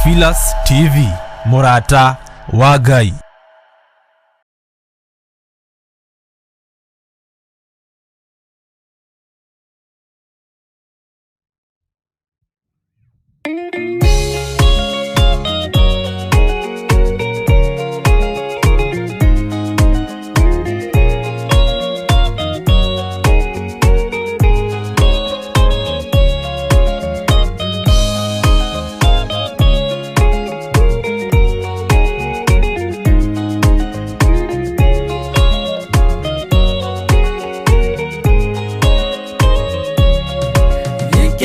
Theophilus TV, Murata wa Ngai.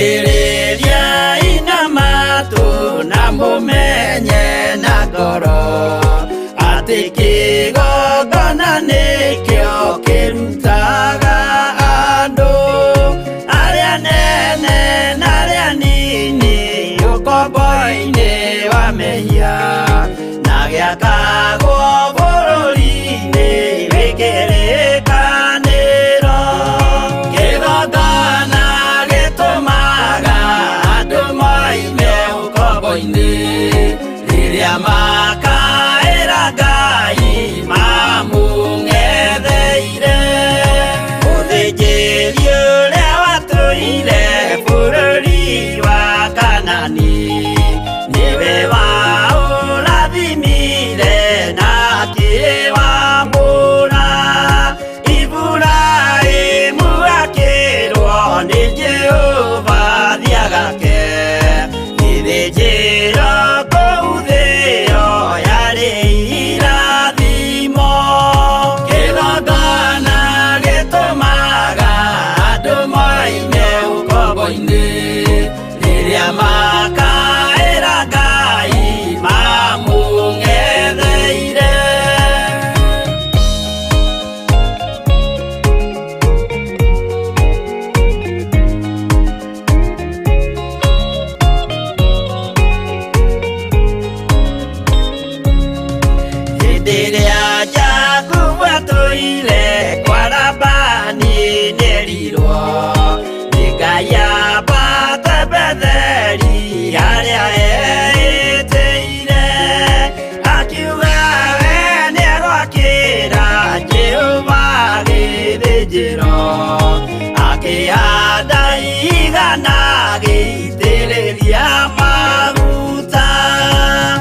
Kireria inamatu na mumenye na ngoro ati kigongona nikio kirutaga andu aria nene na aria nini ukombo-ini wa mehia na giakagwo bururi-ini wikirikaniro kigongona riria makaira Ngai mamung'etheire uthinjiri uria watuire bururi wa Kanani niwe waurathimire na akiwamũra Iburaimu akĩrwo nĩ Jehova thiagake ithĩnjĩro kũu thĩ yo yarĩ irathimo kĩgongona gĩtũmaga andũ moime ũkombo-inĩ rĩrĩa makaĩra Ngai mamũng'etheire. Rĩrĩa Jakubu atũire kwa Labani nĩerirwo nĩ Ngai ambate Betheli harĩa eĩtĩire akiuga we nĩegwakĩra Jehova gĩthĩnjĩro akĩhanda igana gĩitĩrĩria maguta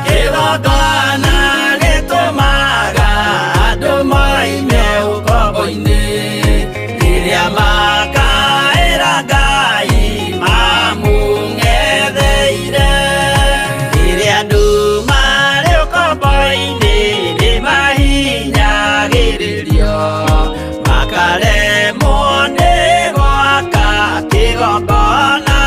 kĩgongona gĩtũmaga andũ moime ũkombo-inĩ rĩrĩa makaĩra Ngai mamũng'etheire rĩrĩa andũ marĩ ũkombo-inĩ nĩmahinyagĩrĩrio makaremwo nĩ gwaka kĩgongona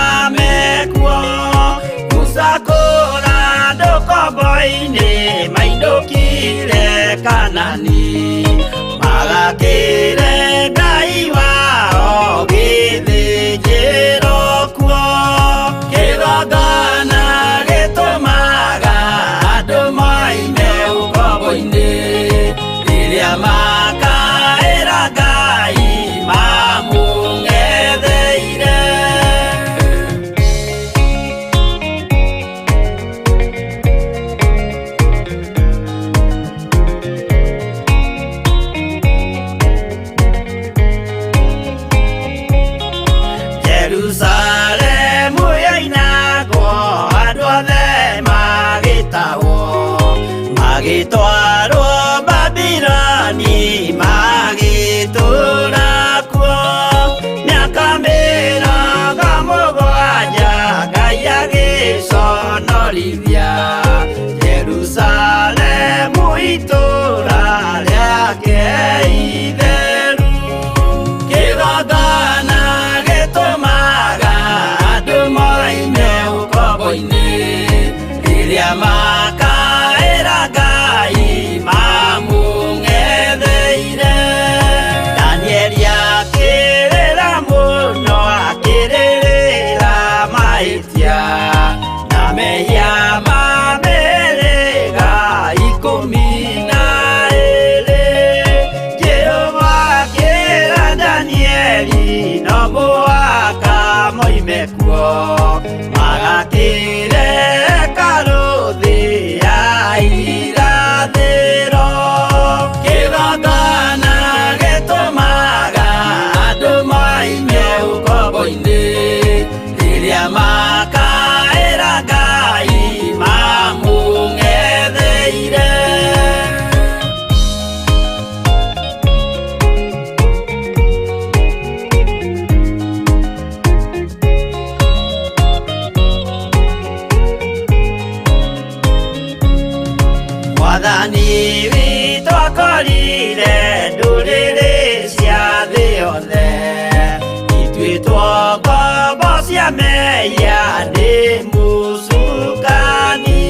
tua babasia meya ni musukani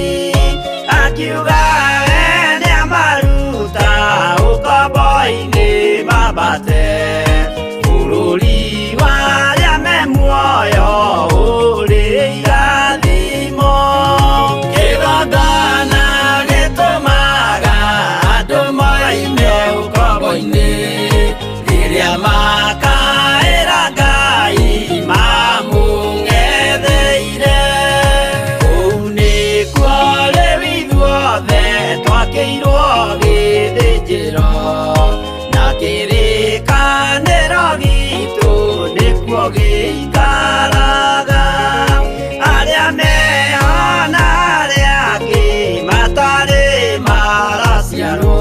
akiuga ene amaruta ukoboini mabate ururi waria memuoyo uri irathimo kigongona gitumaga andu moime ukoboini riria makaira Ngai mamung'etheire kũu nĩkuo rĩu ithuothe twakĩirwo gĩthĩnjĩro na kĩrĩkanĩro gitũ nĩkuo gĩikaraga arĩa meho na arĩa angĩ matarĩ maraciarwo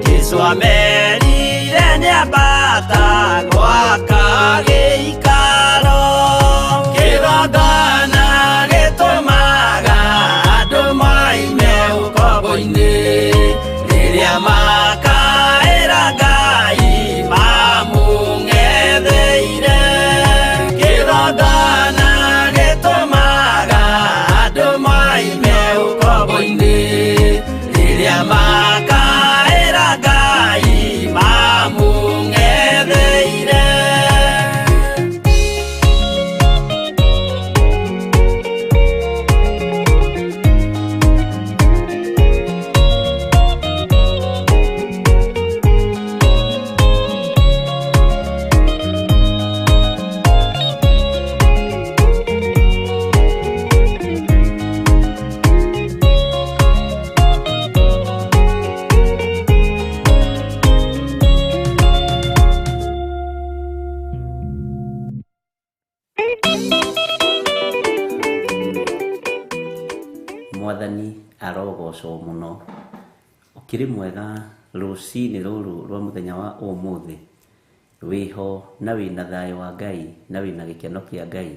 Jesũ amerire nĩambata gwaka gĩikaro kĩgongona gĩtũmaga andũ moime ũkombo-inĩ rĩrĩa makaĩra Ngai mamũng'etheire kĩgongona gĩtũmaga andũ moime ũkombo-inĩ rĩrĩa makaĩra Ngai mamũng'etheire. Mwathani arogocwo muno ukiri mwega ruciini ruru rwa muthenya wa umuthi wiho na wina thayo wa Ngai na wina gikeno kia Ngai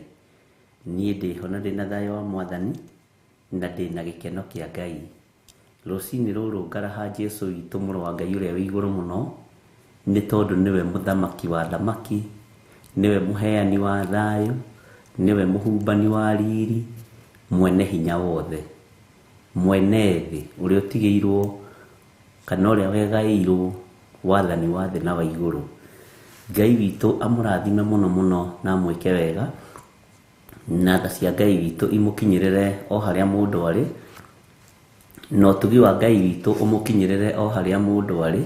nie ndiho na ndina thayo wa Mwathani na ndina gikeno kia Ngai ruciini ruru ngaraha Jesu witu mũrũ wa Ngai uria wi igũrũ mũno ni tondu niwe muthamaki wa thamaki niwe muheani wa thayo niwe muhumbani wa riri mwene hinya wothe mwene thĩ ũrĩa ũtigĩirwo kana ũrĩa wegaĩirwo wathani wa thĩ na wa igũrũ. Ngai witũ amũrathime mũno mũno na amwĩke wega na tha cia Ngai witũ imũkinyĩrĩre o harĩa mũndũ arĩ na ũtugi wa Ngai witũ ũmũkinyĩrĩre o harĩa mũndũ arĩ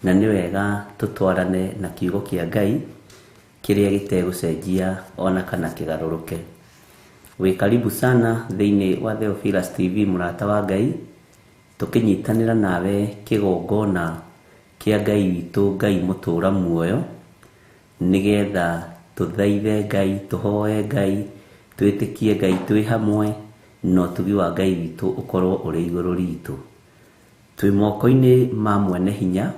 na nĩ wega tũtwarane na kiugo kĩa Ngai kĩrĩa gĩtegũcenjia ona kana kĩgarũrũke. Wĩ karibu sana thĩinĩ wa Theophilus TV mũrata wa Ngai tũkĩnyitanĩra nawe kĩgongona kĩa Ngai witũ Ngai mũtũra muoyo nĩgetha tũthaithe Ngai tũhoe Ngai twĩtĩkie Ngai twĩ hamwe na ũtugi wa Ngai witũ ũkorwo ũrĩ igũrũ ritũ. Twĩ moko-inĩ ma mwene hinya,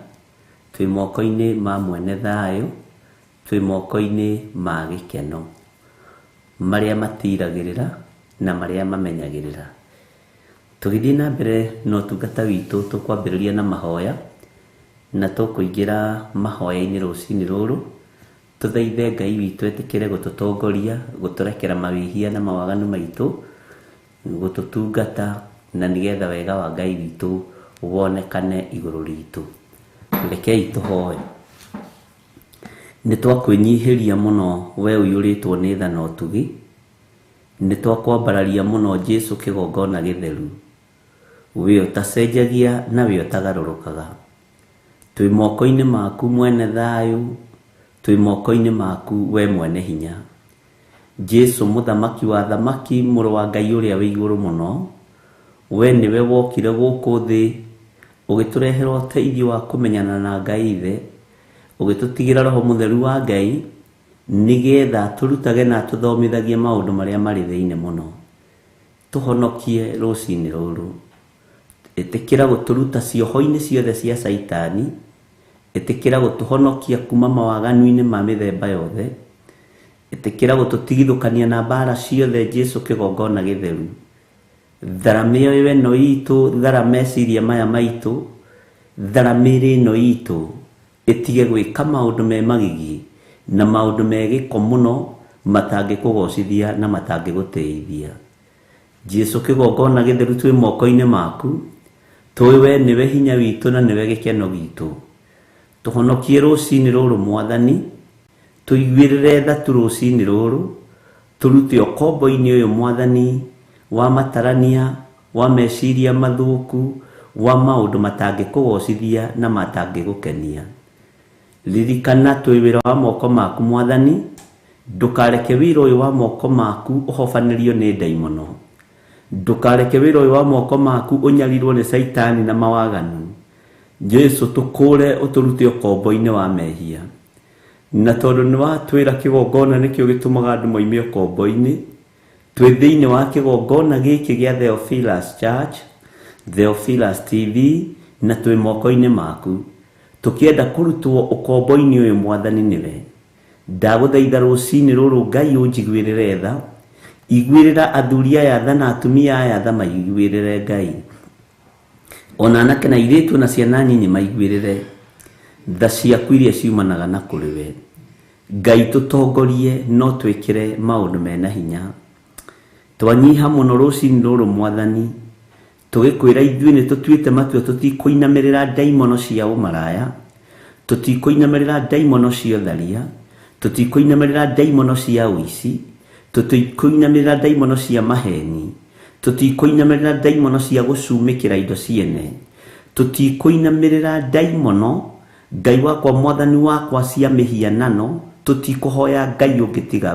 twĩ moko-inĩ ma mwene thayũ, twĩ moko-inĩ ma gĩkeno marĩa matiragĩrĩra na marĩa mamenyagĩrĩra. Tũgĩthiĩ na mbere na ũtungata witũ tũkwambĩrĩria na mahoya na tũkũingĩra mahoya-inĩ rũciinĩ rũrũ tũthaithe Ngai witũ etĩkĩre gũtũtongoria gũtũrekera mawĩhia na mawaganu maitũ gũtũtungata na nĩgetha wega wa Ngai witũ wonekane igũrũ ritũ. Rekei tũhoe. Nĩ twakwĩnyihĩria mũno we ũiyũrĩtwo nĩ tha na ũtugi, nĩ twakwambararia mũno Jesũ kĩgongona gĩtheru, we ũtacenjagia na we ũtagarũrũkaga. Twĩ moko-inĩ maku mwene thayũ, twĩ moko-inĩ maku we mwene hinya. Jesũ mũthamaki wa thamaki mũrũ wa Ngai ũrĩa wĩ igũrũ mũno, we nĩwe wokire gũkũ thĩ ũgĩtũrehera ũteithio wa kũmenyana na Ngai Ithe, ũgĩtũtigĩra Roho Mũtheru wa Ngai nĩgetha tũrutage na tũthomithagie maũndũ marĩa marĩ thĩinĩ mũno. Tũhonokie rũciinĩ rũrũ, ĩtĩkĩra gũtũruta cioho-inĩ ciothe cia Saitani, ĩtĩkĩra gũtũhonokia kuma mawaganu-inĩ ma mĩthemba yothe, ĩtĩkĩra gũtũtigithũkania na mbara ciothe Jesũ kĩgongona gĩtheru. Thara mĩoyo ĩno itũ, thara meciria maya maitũ, thara mĩĩrĩ ĩno itũ ĩtige gwĩka maũndũ me magigi na maundu megiko muno matangikugocithia na matangiguteithia. Jesu kigongona githeru twi moko-ini maku, twiwe niwe hinya witu na niwe gikeno gitu. Tuhonokie rucini ruru Mwathani, tuiguirire thatu rucini ruru, turute ukombo-ini uyu Mwathani wa matarania, wa meciria mathuku, wa maundu matangikugocithia na matangigukenia. Ririkana twi wira wa moko maku Mwathani, ndukareke wira uyu wa moko maku uhofanirio ni daimono. Ndukareke wira uyu wa moko maku unyarirwo ni Saitani na mawaganu. Jesu tukure uturute ukombo-ini wa mehia. Na tondu ni watwira kigongona nikio gitumaga andu moime ukombo-ini, twi thiini wa kigongona giki gia Theophilus Church, Theophilus TV, na twi moko-ini maku, tukienda kurutwo ukombo-ini uyu Mwathani niwe. Ndaguthaitha rucini ruru Ngai unjiguirire tha, iguirira athuri aya tha na atumia aya tha maiguirire Ngai. Ona anake na airitu na ciana nyinyi maiguirire tha ciaku iria ciumanaga na kuriwe. Ngai tutongorie no twikire maundu mena hinya. Twanyiha muno rucini ruru Mwathani, tugikwira ithuĩ nĩ tũtuĩte matua tutikuinamirira daimono cia umaraya, tutikuinamirira daimono cia tharia, tutikuinamirira daimono cia uici, tutikuinamirira daimono cia maheni, tutikuinamirira daimono cia gucumikira indo ciene, tutikuinamirira daimono Ngai wakwa Mwathani wakwa cia mihianano, tutikuhoya Ngai ungitiga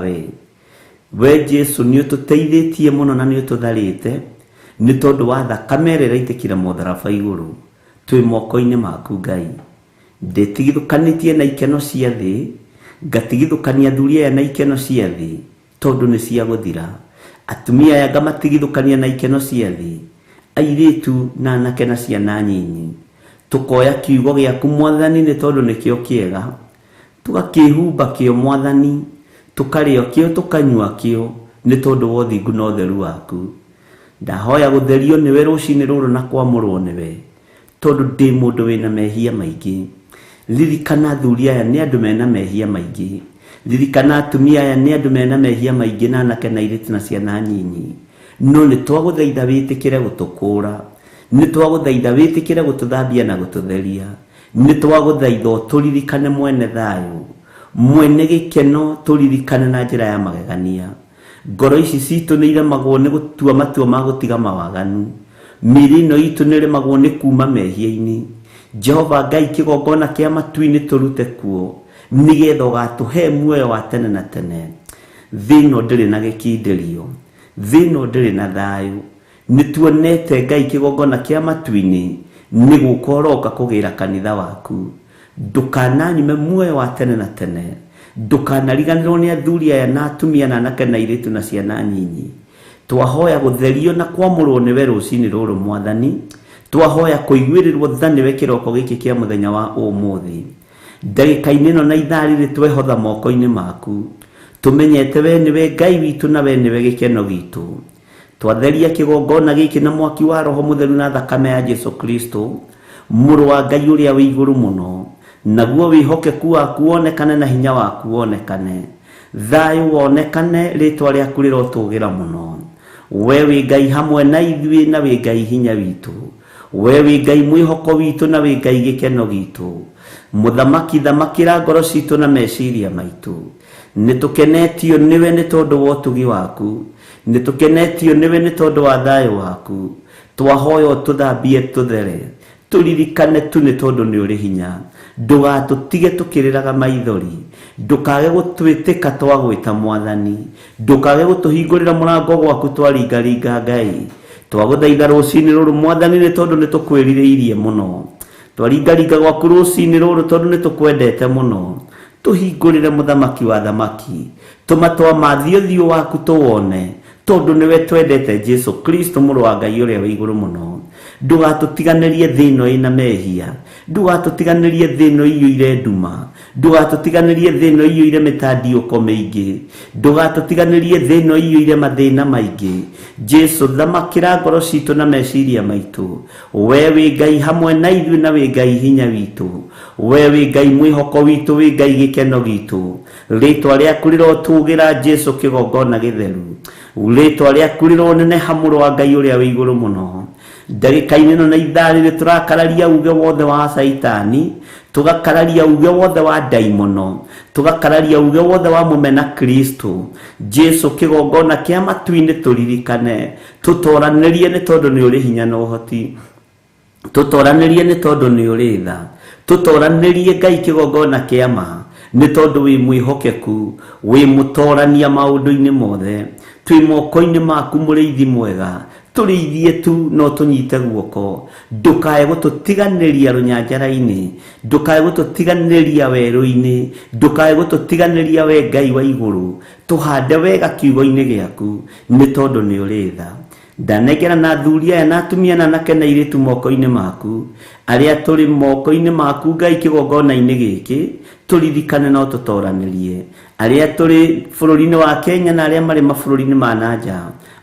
we Jesu ni ututeithĩtie muno na ni ututharĩte ni tondu wa thakame ĩrĩa ĩraitĩkire mũtharaba igũrũ. Twi moko-ini maku Ngai, nditigithũkanĩtie na ikeno cia thĩ, ngatigithũkania athuri aya na ikeno cia thĩ tondu nĩ cia gũthira. Atumia aya ngamatigithũkania na ikeno cia thĩ, airitu na anake na ciana nyinyi. Tukoya kiugo gĩaku Mwathani nĩ tondu nĩkĩo kĩega, tugakĩhumba kĩo Mwathani, tukarĩo kĩo tukanyua kĩo nĩ tondu wa ũthingu na ũtheru waku. Ndahoya gutherio niwe rucini ruru na kwamũrwo niwe tondu ndi mundu wina mehia maingi. Ririkana athuri aya ni andu mena mehia maingi, ririkana atumia aya ni andu mena mehia maingi na anake na airitu na ciana nyinyi. No ni twaguthaitha witikire gutukura, ni twaguthaitha witikire gututhambia na gututheria, ni twaguthaitha uturirikane mwene thayu, mwene gikeno, turirikane na njira ya magegania. Ngoro ici citu ni iremagwo ni gutua matua ma gutiga mawaganu, mĩĩrĩ ĩno itũ nĩ ĩremagwo ni kuma mehia-ini. Jehova Ngai kigongona kia matu-ini turute kuo nigetha ũgatuhe muoyo wa tene na tene. Thĩ ĩno ndĩrĩ na gĩkindĩrio, thĩ ĩno ndĩrĩ na thayu. Nĩ tuonete Ngai kigongona kia matu-ini nĩ gũka ũroka kũgĩra kanitha waku. Ndũkananyime muoyo wa tene na tene, ndukanariganirwo ni athuri aya na atumia na anake na airitu na ciana nyinyi. Twahoya gutherio na kwamũrwo niwe rucini ruru Mwathani, twahoya kuiguĩrĩrwo tha niwe kĩroko gĩkĩ kĩa mũthenya wa ũmũthĩ. Ndagĩka-inĩ ĩno na ithaa rĩrĩ twehotha moko-inĩ maku, tumenyete we niwe Ngai witũ na we niwe gĩkeno gitũ. Twatheria kĩgongona gĩkĩ na mwaki wa Roho Mũtheru na thakame ya Jesu Kristo, mũrũ wa Ngai ũrĩa wĩ igũrũ mũno, naguo wihokeku waku wonekane na hinya waku wonekane, thayu wonekane, ritwa rĩaku rĩrotũgĩra mũno. We wĩ Ngai hamwe na ithuĩ na wĩ Ngai hinya witũ, we wĩ Ngai mwĩhoko witũ na wĩ Ngai gĩkeno gitũ. Mũthamaki thamakĩra ngoro citũ na meciria maitũ. Nĩtũkenetio nĩwe nĩ tondũ wa ũtugi waku, nĩtũkenetio nĩwe nĩ tondũ wa thayũ waku. Twahoya ũtũthambie tũthere, turirikane tu nĩ tondũ nĩ ũrĩ hinya. Ndũgatũtige tũkĩrĩraga maithori, ndũkage gũtwĩtĩka twagwĩta Mwathani, ndũkage gũtũhingũrĩra mũrango gwaku twaringaringa Ngai. Twagũthaitha rũcini rũrũ Mwathani nĩ tondũ nĩ tũkwĩrirĩirie mũno, twaringaringa gwaku rũcini rũrũ tondũ nĩ tũkwendete mũno. Tũhingũrĩre mũthamaki wa thamaki, tũmatwa mathio thiũ waku tũwone, tondu niwe twendete Jesu Kristo mũrũ wa Ngai ũrĩa wĩ igũrũ mũno. Ndũgatũtiganĩrie thĩ ĩno ĩna mehia, ndũgatũtiganĩrie thĩ ĩno ĩiyũire nduma, ndũgatũtiganĩrie thĩ ĩno ĩiyũire mĩtandiũko mĩingĩ, ndũgatũtiganĩrie thĩ ĩno ĩiyũire mathĩna maingĩ. Jesu thamakĩra ngoro citũ na meciria maitũ. We wĩ Ngai hamwe na ithuĩ na wĩ Ngai hinya witũ, we wĩ Ngai mwĩhoko witũ, wĩ Ngai gĩkeno gitũ. ritwa rĩaku rĩrotũgĩra Jesu kĩgongona gĩtheru, ritwa rĩaku rĩronene mũrũ wa Ngai ũrĩa wĩ igũrũ mũno. Ndagĩka-inĩ ĩno na ithaa rĩrĩ tũrakararia uge wothe wa Saitani, tugakararia uge wothe wa daimono, tugakararia uge wothe wa mũmena Kristo. Jesu kĩgongona kĩa matu-inĩ tũririkane, tũtoranĩrie nĩ tondũ nĩ ũrĩ hinya na ũhoti, tũtoranĩrie nĩ tondũ nĩ ũrĩ tha, tũtoranĩrie Ngai kĩgongona kĩa ma nĩ tondũ wĩ mwĩhokeku, wĩ mũtorania maũndũ-inĩ mothe. Twĩ moko-inĩ maku mũrĩithi mwega, tũrĩithie tu no tũnyite guoko, ndũkae gũtũtiganĩria rũnyanjara-inĩ, ndũkae gũtũtiganĩria werũ-inĩ, ndũkae gũtũtiganĩria we Ngai wa igũrũ. Tũhande wega kiugo-inĩ gĩaku nĩ tondũ nĩ ũrĩ tha. Ndanengera na athuri aya na atumia na anake na airĩtu moko-inĩ maku, arĩa tũrĩ moko-inĩ maku Ngai kĩgongona-inĩ gĩkĩ, tũririkane no tũtoranĩrie. Arĩa tũrĩ bũrũri-inĩ wa Kenya na arĩa marĩ mabũrũri-inĩ ma nanja,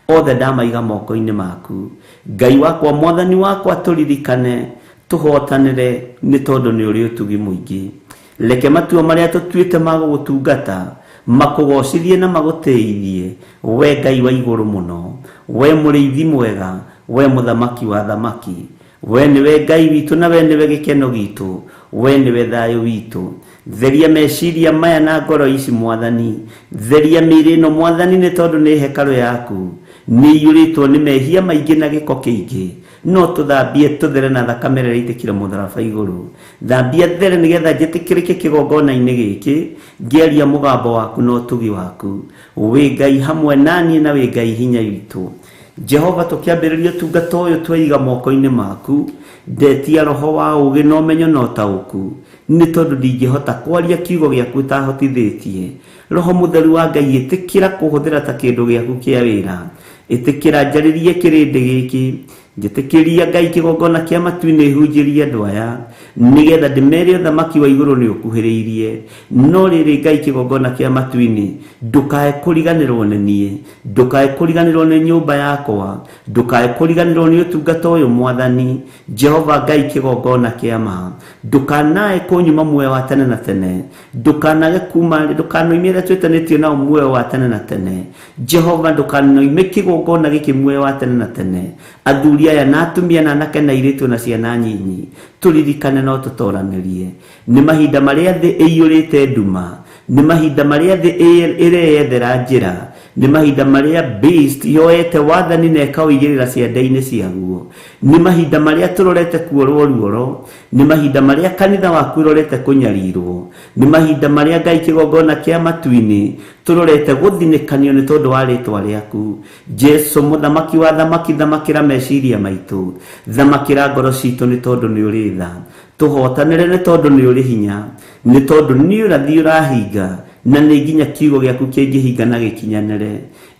othe ndamaiga moko-inĩ maku. Ngai wakwa, mwathani wakwa, tũririkane, tũhotanĩre nĩ tondũ nĩ ũrĩ ũtugi mũingĩ. Reke matua marĩa tũtuĩte ma gũgũtungata makũgocithie na magũtĩithie, we Ngai wa igũrũ mũno, we mũrĩithi mwega, we mũthamaki wa thamaki. We nĩwe Ngai witũ na we nĩwe gĩkeno gitũ, we nĩwe thayũ witũ. Theria meciria maya na ngoro ici Mwathani, theria mĩĩrĩ ĩno Mwathani, nĩ tondũ nĩ hekarũ yaku, nĩ iyũrĩtwo nĩ mehia maingĩ na gĩko kĩingĩ. No tũthambie tũthere na thakame ĩrĩa ĩitĩkire mũtharaba igũrũ. Thambia there nĩgetha njĩtĩkĩrĩke kĩgongona-inĩ gĩkĩ, ngĩaria mũgambo waku na ũtugi waku. Wĩ Ngai hamwe naniĩ na wĩ Ngai hinya witũ. Jehova, tũkĩambĩrĩria ũtungata ũyũ twaiga moko-inĩ maku, ndetia roho wa ũũgĩ na ũmenyo na ũtaũku, nĩ tondũ ndingĩhota kwaria kiugo gĩaku ũtahotithĩtie. Roho mũtheru wa Ngai, ĩtĩkĩra kũhũthĩra ta kĩndũ gĩaku kĩa wĩra, ĩtĩkĩra njarĩrie kĩrĩndĩ gĩkĩ, njĩtĩkĩria Ngai kĩgongona kĩa matu-inĩ hunjĩrie andũ aya, nĩgetha ndĩmere ũthamaki wa igũrũ nĩ ũkuhĩrĩirie. No rĩrĩ Ngai kĩgongona kĩa matu-inĩ, ndũkae kũriganĩrwo nĩ niĩ, ndũkae kũriganĩrwo nĩ nyũmba yakwa, ndũkae kũriganĩrwo nĩ ũtungata ũyũ Mwathani. Jehova Ngai kĩgongona kĩa ma, ndũkanae kũnyuma muoyo wa tene na tene, ndũkanage kuma, ndũkanoimie arĩa twĩtanĩtio nao muoyo wa tene na tene. Jehova, ndũkanoime kĩgongona gĩkĩ muoyo wa tene na tene. Athuri aya na atumia na anake na airĩtu na ciana nyinyi, tũririkane no tũtoranĩrie. Nĩ mahinda marĩa thĩ ĩiyũrĩte nduma, nĩ mahinda marĩa thĩ ĩreyethera njĩra, nĩ mahinda marĩa beast yoete wathani na ĩkaũigĩrĩra ciande-inĩ ciaguo, nĩ mahinda marĩa tũrorete kuorwo ruoro, nĩ mahinda marĩa kanitha waku ũrorete kũnyarirwo, nĩ mahinda marĩa Ngai kĩgongona kĩa matu-inĩ tũrorete gũthinĩkanio nĩ tondũ wa rĩtwa rĩaku. Jesu mũthamaki wa thamaki, thamakĩra meciria maitũ, thamakĩra ngoro citũ nĩ tondũ nĩ ũrĩ tha. Tũhotanĩre nĩ tondũ nĩ ũrĩ hinya, nĩ tondũ nĩ ũrathi ũrahinga, na nĩ nginya kiugo gĩaku kĩngĩhinga na gĩkinyanĩre.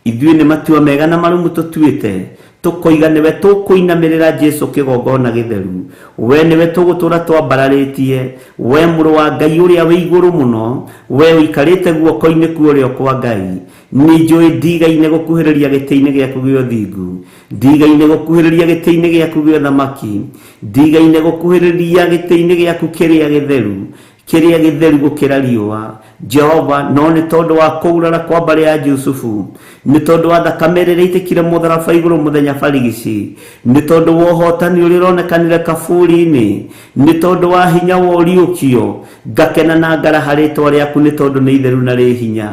Ithuĩ nĩ matua mega na marumu tũtuĩte, tũkoiga nĩwe tũkũinamĩrĩra Jesu kĩgongona gĩtheru. We nĩwe tũgũtũra twambararĩtie, we mũrũ wa Ngai ũrĩa wĩ igũrũ mũno, we ũikarĩte guoko-inĩ kuorĩo kwa Ngai. Nĩ njũĩ ndigaine gũkuhĩrĩria gĩtĩ-inĩ gĩaku gĩa ũthingu, ndigaine gũkuhĩrĩria gĩtĩ-inĩ gĩaku gĩa ũthamaki, ndigaine gũkuhĩrĩria gĩtĩ-inĩ gĩaku kĩrĩa gĩtheru gũkĩra riũa. Jehova, no nĩ tondũ wa kũurara kwa mbarĩ ya Jusufu, nĩ tondũ wa thakame ĩrĩa ĩitĩkire mũtharaba igũrũ mũthenya barigici, nĩ tondũ wa ũhotani ũrĩa ũronekanire kaburi-inĩ, nĩ tondũ wa hinya wa ũriũkio, ngakena na ngaraha rĩtwa rĩaku nĩ tondũ nĩ itheru na rĩ hinya.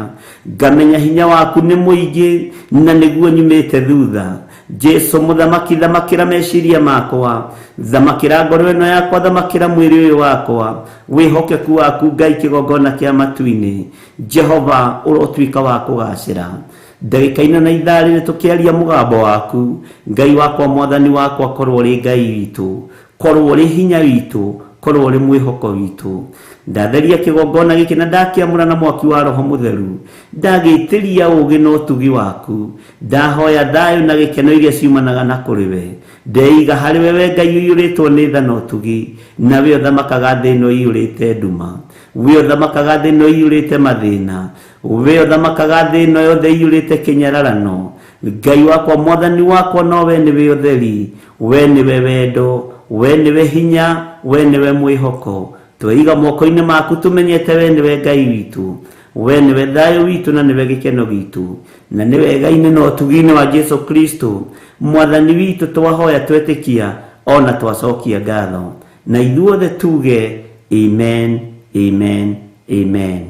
Ngamenya hinya waku nĩ mũingĩ na nĩguo nyumĩte thutha. Jesu mũthamaki, thamakĩra meciria makwa, thamakĩra ngoro ĩno yakwa, thamakĩra mwĩrĩ ũyũ wakwa, wĩhokeku waku Ngai kĩgongona kĩa matu-inĩ. Jehova, ũrotuĩka wa kũgacĩra. Ndagĩka-inĩ na ithaa rĩrĩ tũkĩaria mũgambo waku, Ngai wakwa, mwathani wakwa, korwo ũrĩ Ngai witũ, korwo ũrĩ hinya witũ, korwo ũrĩ mwĩhoko witũ. Ndatheria kĩgongona gĩkĩ na ndakĩamũra na mwaki wa Roho Mũtheru, ndagĩitĩria ũũgĩ na ũtugi waku, ndahoya thayũ na gĩkeno iria ciumanaga na kũrĩ we. Ndeiga harĩ we Ngai ũiyũrĩtwo nĩ tha na ũtugi, na we ũthamakaga thĩ ĩno ĩiyũrĩte nduma, we ũthamakaga thĩ ĩno ĩiyũrĩte mathĩna, we ũthamakaga thĩ ĩno yothe ĩiyũrĩte kĩnyararano. Ngai wakwa, mwathani wakwa, no we nĩwe ũtheri, we nĩwe wendo, we nĩwe hinya, we nĩwe mwĩhoko. Twaiga moko-inĩ maku tũmenyete we nĩwe Ngai witũ, we niwe thayo witu na niwe gikeno gitu na niwe gaine no tugine wa Jesu Kristo mwathani witu twahoya twetikia ona twacokia ngatho na ithuothe tuge amen amen amen.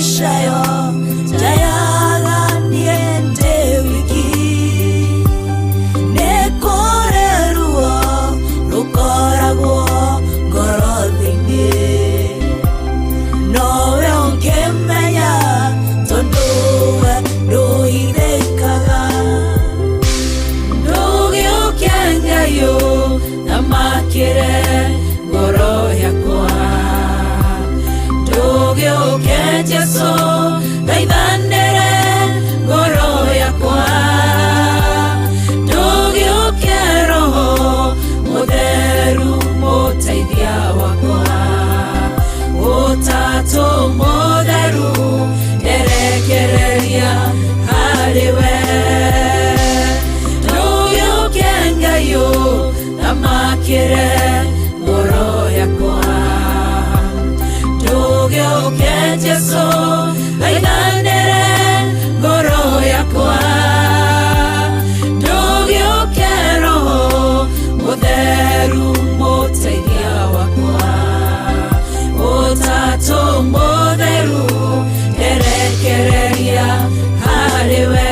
maishayo tayaga niende wiki nekoreruo rukoragwo ngorothini nowe ũngĩmenya tondũ we ndũithĩkaga ndũgĩũke Ngai ũthamakĩre ngoro yakwa ndũgĩũke Jesũ thaithanĩre ngoro yakwa ndũgĩũke Roho Mũtheru mũteithia wakwa Ũtatũ Mũtheru nderekereria harĩwe ndũgĩũke Ngai ũthamakĩre ngoro yakwa ndũgĩũke Jesũ thaithanĩre ngoro yakwa ndũgĩũke Roho Mũtheru mũteithia wakwa Ũtatũ Mũtheru nderekereria harĩwe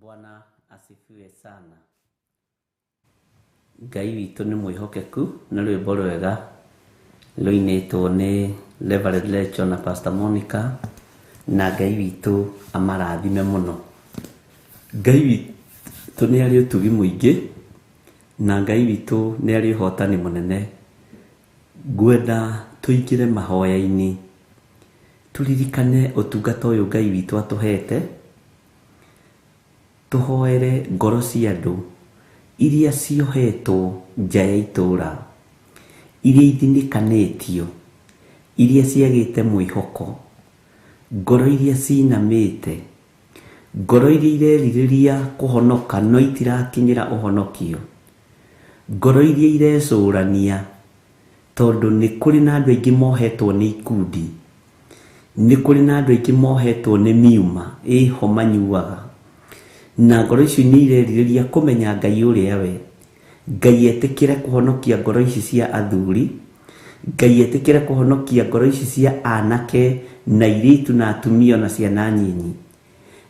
Bwana asifiwe sana. Ngai witũ nĩ mwĩhokeku na rwĩmbo rwega rũinĩtwo nĩ Reverend Lecho na Pastor Monica na Ngai witũ amarathime mũno. Ngai witũ nĩ arĩ ũtugi mũingĩ na Ngai witũ nĩ arĩ ũhotani mũnene. Ngwenda tũingĩre mahoya-inĩ turirikane ũtungata ũyũ Ngai witũ atũhete tuhoere ngoro cia andũ iria ciohetwo nja ya itũra iria ithinĩkanĩtio iria ciagĩte mwĩhoko ngoro iria cinamĩte ngoro iria irerirĩria kũhonoka no itirakinyĩra ũhonokio ngoro iria irecũrania tondũ nĩ kũrĩ na andũ aingĩ mohetwo nĩ ikundi nĩ kũrĩ na andũ aingĩ mohetwo nĩ miuma ĩho manyuaga na ngoro icio nĩ irerirĩria kũmenya Ngai ũrĩa we Ngai etĩkĩre kũhonokia ngoro ici cia athuri Ngai etĩkĩre kũhonokia ngoro ici cia anake na airĩtu na atumia na ciana nyinyi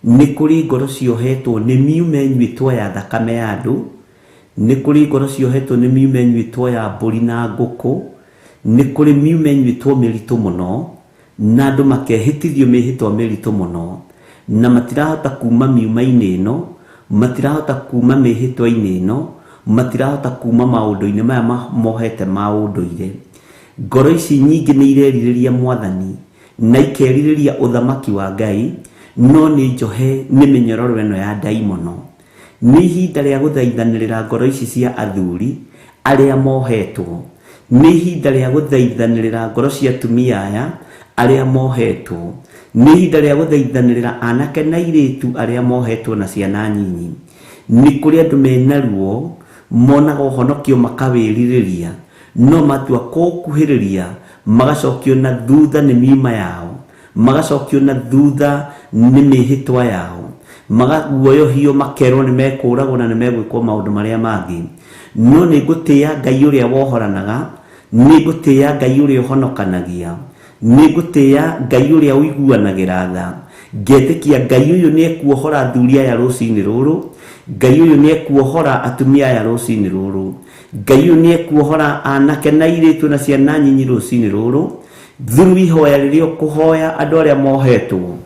nĩ kũrĩ ngoro ciohetwo nĩ miuma ĩnyuĩtwo ya thakame ya andũ nĩ kũrĩ ngoro ciohetwo nĩ miuma ĩnyuĩtwo ya mbũri na ngũkũ nĩ kũrĩ miuma ĩnyuĩtwo mĩritũ mũno na andũ makehĩtithio mĩhĩtwa mĩritũ mũno na matirahota kuma miuma-inĩ ĩno matirahota kuma mĩhĩtwa-inĩ ĩno matirahota kuma maũndũ-inĩ maya mohete ma ũndũire ngoro ici nyingĩ nĩ irerirĩria Mwathani na ikerirĩria ũthamaki wa Ngai no nĩ njohe nĩ mĩnyororo ĩno ya ndaimono nĩ ihinda rĩa gũthaithanĩrĩra ngoro ici cia athuri arĩa mohetwo nĩ ihinda rĩa gũthaithanĩrĩra ngoro cia atumia aya arĩa mohetwo nĩ ihinda rĩa gũthaithanĩrĩra anake na airĩtu arĩa mohetwo na ciana nyinyi nĩ kũrĩ andũ mena ruo monaga ũhonokio makawĩrirĩria no matua kũkuhĩrĩria magacokio na thutha nĩ miuma yao magacokio na thutha nĩ mĩhĩtwa yao magaguoyohio makerwo nĩ mekũragwo na nĩ megwĩkwo maũndũ marĩa mangĩ no nĩ ngũtĩĩa Ngai ũrĩa wohoranaga nĩ ngũtĩĩa Ngai ũrĩa ũhonokanagia nĩ ngũtĩĩa Ngai ũrĩa ũiguanagĩra tha ngetĩkia Ngai ũyũ nĩ ekuohora athuri aya rũcinĩ rũrũ Ngai ũyũ nĩ ekuohora atumia aya rũcinĩ rũrũ Ngai ũyũ nĩ ekuohora anake na airĩtu na ciana nyinyi rũcinĩ rũrũ through ihoya rĩrĩa ũkũhoya andũ arĩa mohetwo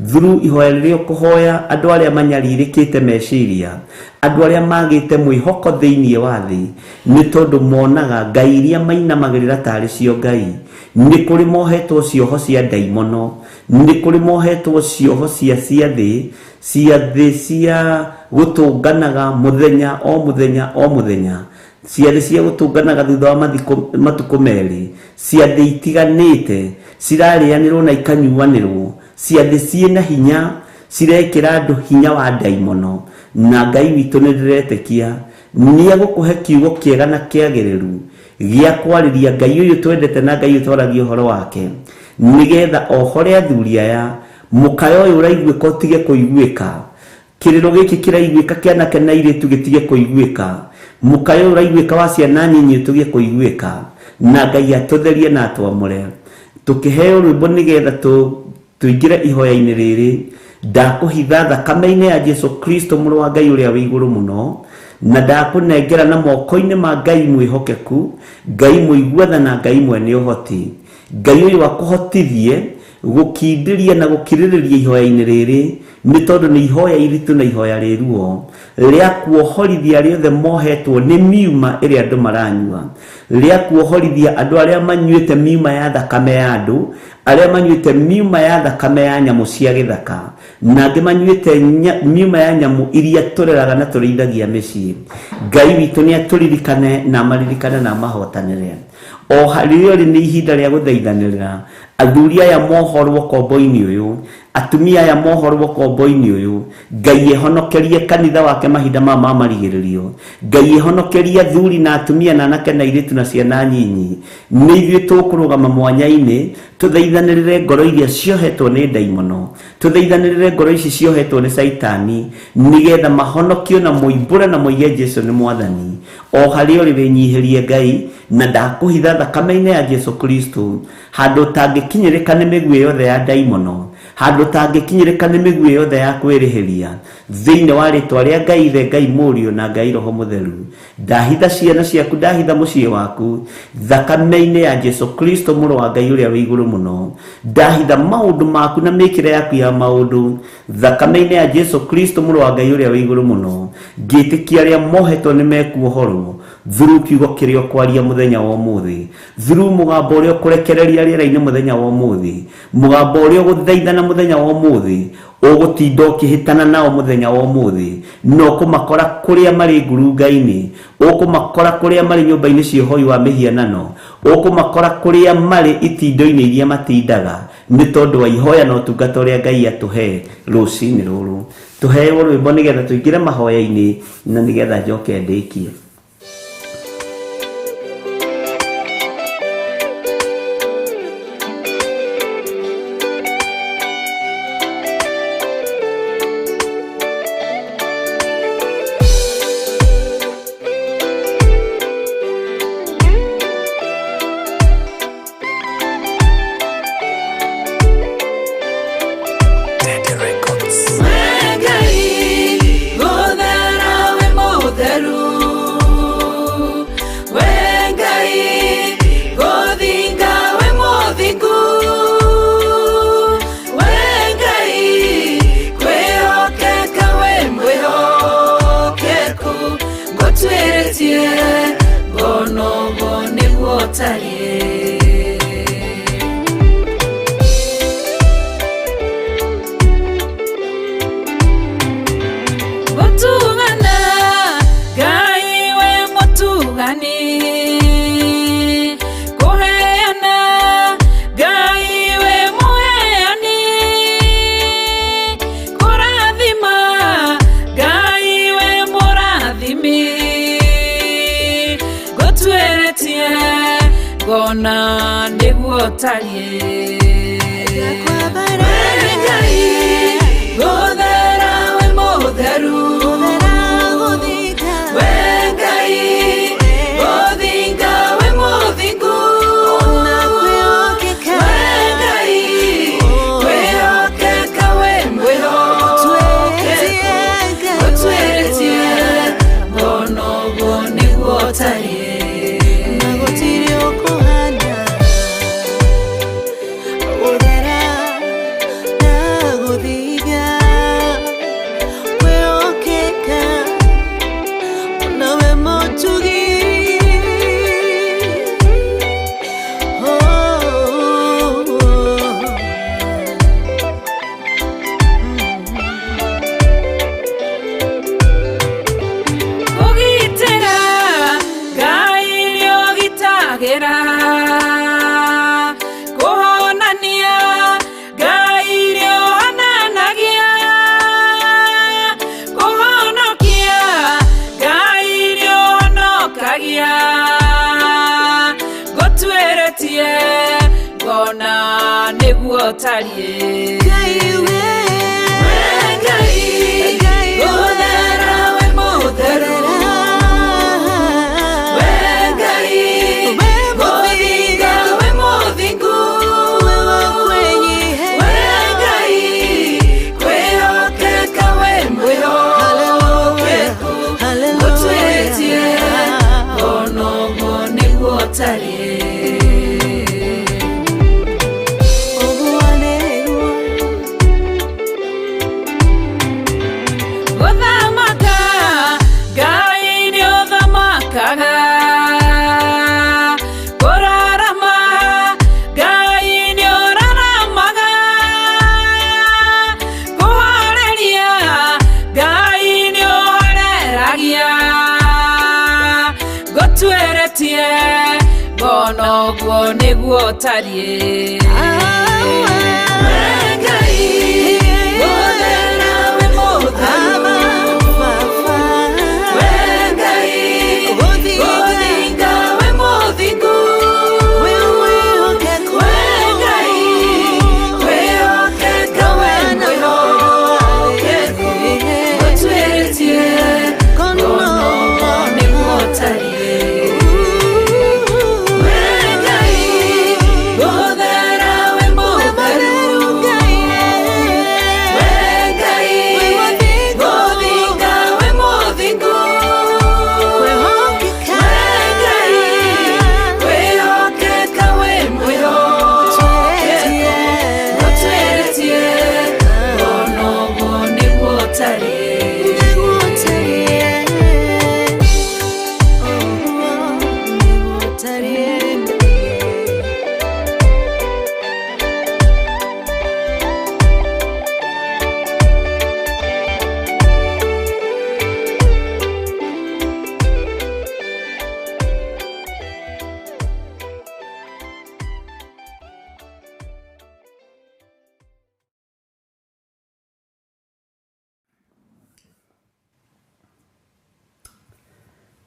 through ihoya rĩrĩa ũkũhoya andũ arĩa manyarirĩkĩte meciria andũ arĩa magĩte mwĩhoko thĩinĩ wa thĩ nĩ tondũ monaga Ngai iria mainamagĩrĩra tarĩ cio Ngai nĩ kũrĩ mohetwo cioho cia ndaimono nĩ kũrĩ mohetwo cioho cia thĩ cia gũtũnganaga mũthenya o mũthenya o mũthenya ciathĩ cia gũtũnganaga thutha wa matukũ merĩ, ciathĩ itiganĩte cirarĩanĩrwo na ikanyuanĩrwo, ciathĩ ciĩna hinya cirekĩra andũ hinya wa ndaimono. Na Ngai witũ nĩ ndĩretĩkia nĩegũkũhe kiugo kĩega na kĩagĩrĩru gĩa kwarĩria Ngai ũyũ twendete na Ngai ũyũ twaragia ũhoro wake, nĩgetha ohore athuri aya mũkayo ũyũ ũraiguĩka ũtige kũiguĩka, kĩrĩro gĩkĩ kĩraiguĩka kĩa anake na airĩtu gĩtige kũiguĩka, mũkayo ũyũ ũraiguĩka wa ciana nyinyi ũtige kũiguĩka, na Ngai atũtherie na atwamũre. Tũkĩheo rwĩmbo nĩgetha tũingĩre ihoya-inĩ rĩrĩ, ndakũhitha thakame-inĩ ya Jesu Kristo mũrũ wa Ngai ũrĩa wĩ igũrũ mũno, na ndakũnengera na moko-inĩ ma Ngai mwĩhokeku, Ngai mũiguatha na Ngai mwene ũhoti. Ngai ũyũ akũhotithie gũkindĩria na gũkirĩrĩria ihoya-inĩ rĩrĩ, nĩ tondũ nĩ ihoya iritũ na ihoya rĩruo rĩa kuohorithia rĩothe mohetwo nĩ miuma ĩrĩa andũ maranyua, rĩa kuohorithia andũ arĩa manyuĩte miuma ya thakame ya andũ, arĩa manyuĩte miuma ya thakame ya nyamũ cia gĩthaka, na angĩ manyuĩte miuma ya nyamũ iria tũreraga na tũrĩithagia mĩciĩ. Ngai witũ nĩ atũririkane na amaririkane na amahotanĩre. O harĩ nĩ ihinda rĩa gũthaithanĩrĩra athuri aya mohorwo kombo-inĩ ũyũ, atumia aya mohorwo kombo-inĩ ũyũ. Ngai ehonokerie kanitha wake mahinda ma marigĩrĩrio. Ngai ehonokerie athuri na atumia na anake na airĩtu na ciana nyinyi. Nĩ ithuĩ tũkũrũgama mwanya-inĩ tũthaithanĩrĩre ngoro iria ciohetwo nĩ ndaimono, tũthaithanĩrĩre ngoro ici ciohetwo nĩ Saitani, nĩgetha mahonokio na mũimbũre na moige Jesu nĩ Mwathani. O harĩ ũrĩ nyihĩrie Ngai, na ndakũhitha thakame-inĩ ya Jesu Kristo, handũ tangĩkinyĩrĩka nĩ mĩguĩ yothe ya ndaimono, handũ tangĩkinyĩrĩka nĩ mĩguĩ yothe ya kwĩrĩhĩria, thĩinĩ wa rĩtwa rĩa Ngai Ithe, Ngai Mũriũ na Ngai Roho Mũtheru. Ndahitha ciana ciaku, ndahitha mũciĩ waku thakame-inĩ ya Jesu Kristo mũrũ wa Ngai ũrĩa wĩ igũrũ mũno. Ndahitha maũndũ maku na mĩkĩre yaku ya maũndũ thakame-inĩ ya Jesu Kristo mũrũ wa Ngai ũrĩa wĩ igũrũ mũno. Ngĩtĩkia arĩa mohetwo nĩ mekuohorwo through kiugo kĩrĩa ũkwaria mũthenya wa ũmũthĩ, through mũgambo ũrĩa ũkũrekereria rĩera-inĩ mũthenya wa ũmũthĩ, mũgambo ũrĩa ũgũthaithana mũthenya wa ũmũthĩ, ũgũtinda ũkĩhĩtana nao mũthenya wa ũmũthĩ, no kũmakora kũrĩa marĩ ngurunga-inĩ, ũkũmakora kũrĩa marĩ nyũmba-inĩ cia ũhoi wa mĩhianano, ũkũmakora kũrĩa marĩ itindo-inĩ iria matindaga, nĩ tondũ wa ihoya na ũtungata ũrĩa Ngai atũhe rũcinĩ rũrũ. Tũheo rwĩmbo nĩgetha tũingĩre mahoya-inĩ na nĩgetha njoke ndĩkie. Gona nĩguo tariĩ gũthera we mũtheru, we Ngai gũthinga we mũthingu, we Ngai kwĩhokeka we mwĩhokeku, gũtuĩrĩtie gona ũguo nĩguo tariĩ. kuhonania Ngai nĩohananagia kuhonokia Ngai nĩohonokagia ngũtuĩrĩtie ngona nĩguo tariĩ Bonoguo nĩguo tariĩ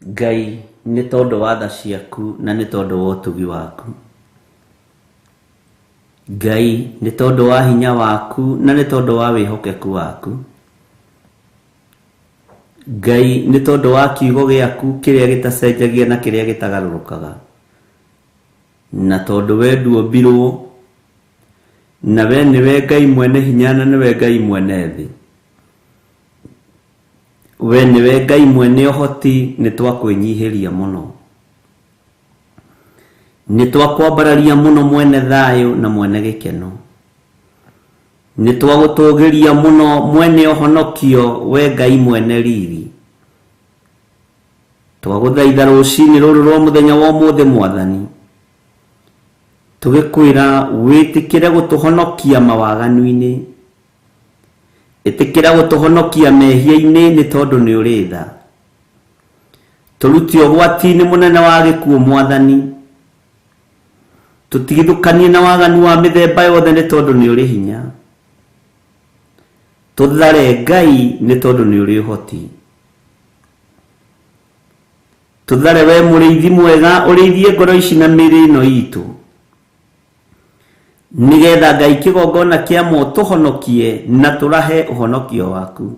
Ngai nĩ tondũ wa tha ciaku na nĩ tondũ wa ũtugi waku. Ngai nĩ tondũ wa hinya waku na nĩ tondũ wa wĩhokeku waku. Ngai nĩ tondũ wa kiugo gĩaku kĩrĩa gĩtacenjagia na kĩrĩa gĩtagarũrũkaga. Na tondũ we nduombirwo na we nĩwe Ngai mwene hinya na nĩwe Ngai mwene thĩ. We nĩwe Ngai mwene ũhoti nĩ twakwĩnyihĩria mũno. Nĩ twakwambararia mũno mwene thayũ na mwene gĩkeno. Nĩ twagũtũgĩria mũno mwene ũhonokio we Ngai mwene riri. Twagũthaitha rũcinĩ rũrũ rwa mũthenya wa ũmũthĩ Mwathani. Tũgĩkwĩra wĩtĩkĩre gũtũhonokia mawaganu-inĩ. Ĩtĩkĩra gũtũhonokia mehia-inĩ nĩ tondũ nĩ ũrĩ tha. Tũrutie ũgwati-inĩ mũnene wa gĩkuũ Mwathani. Tũtigithũkanie na waganu wa mĩthemba yothe nĩ tondũ nĩ ũrĩ hinya. Tũthare Ngai nĩ tondũ nĩ ũrĩ ũhoti. Tũthare we mũrĩithi mwega ũrĩithie ngoro ici na mĩĩrĩ ĩno itũ. Nigetha Ngai kĩgongona kĩa mo tũhonokie na tũrahe ũhonokio waku.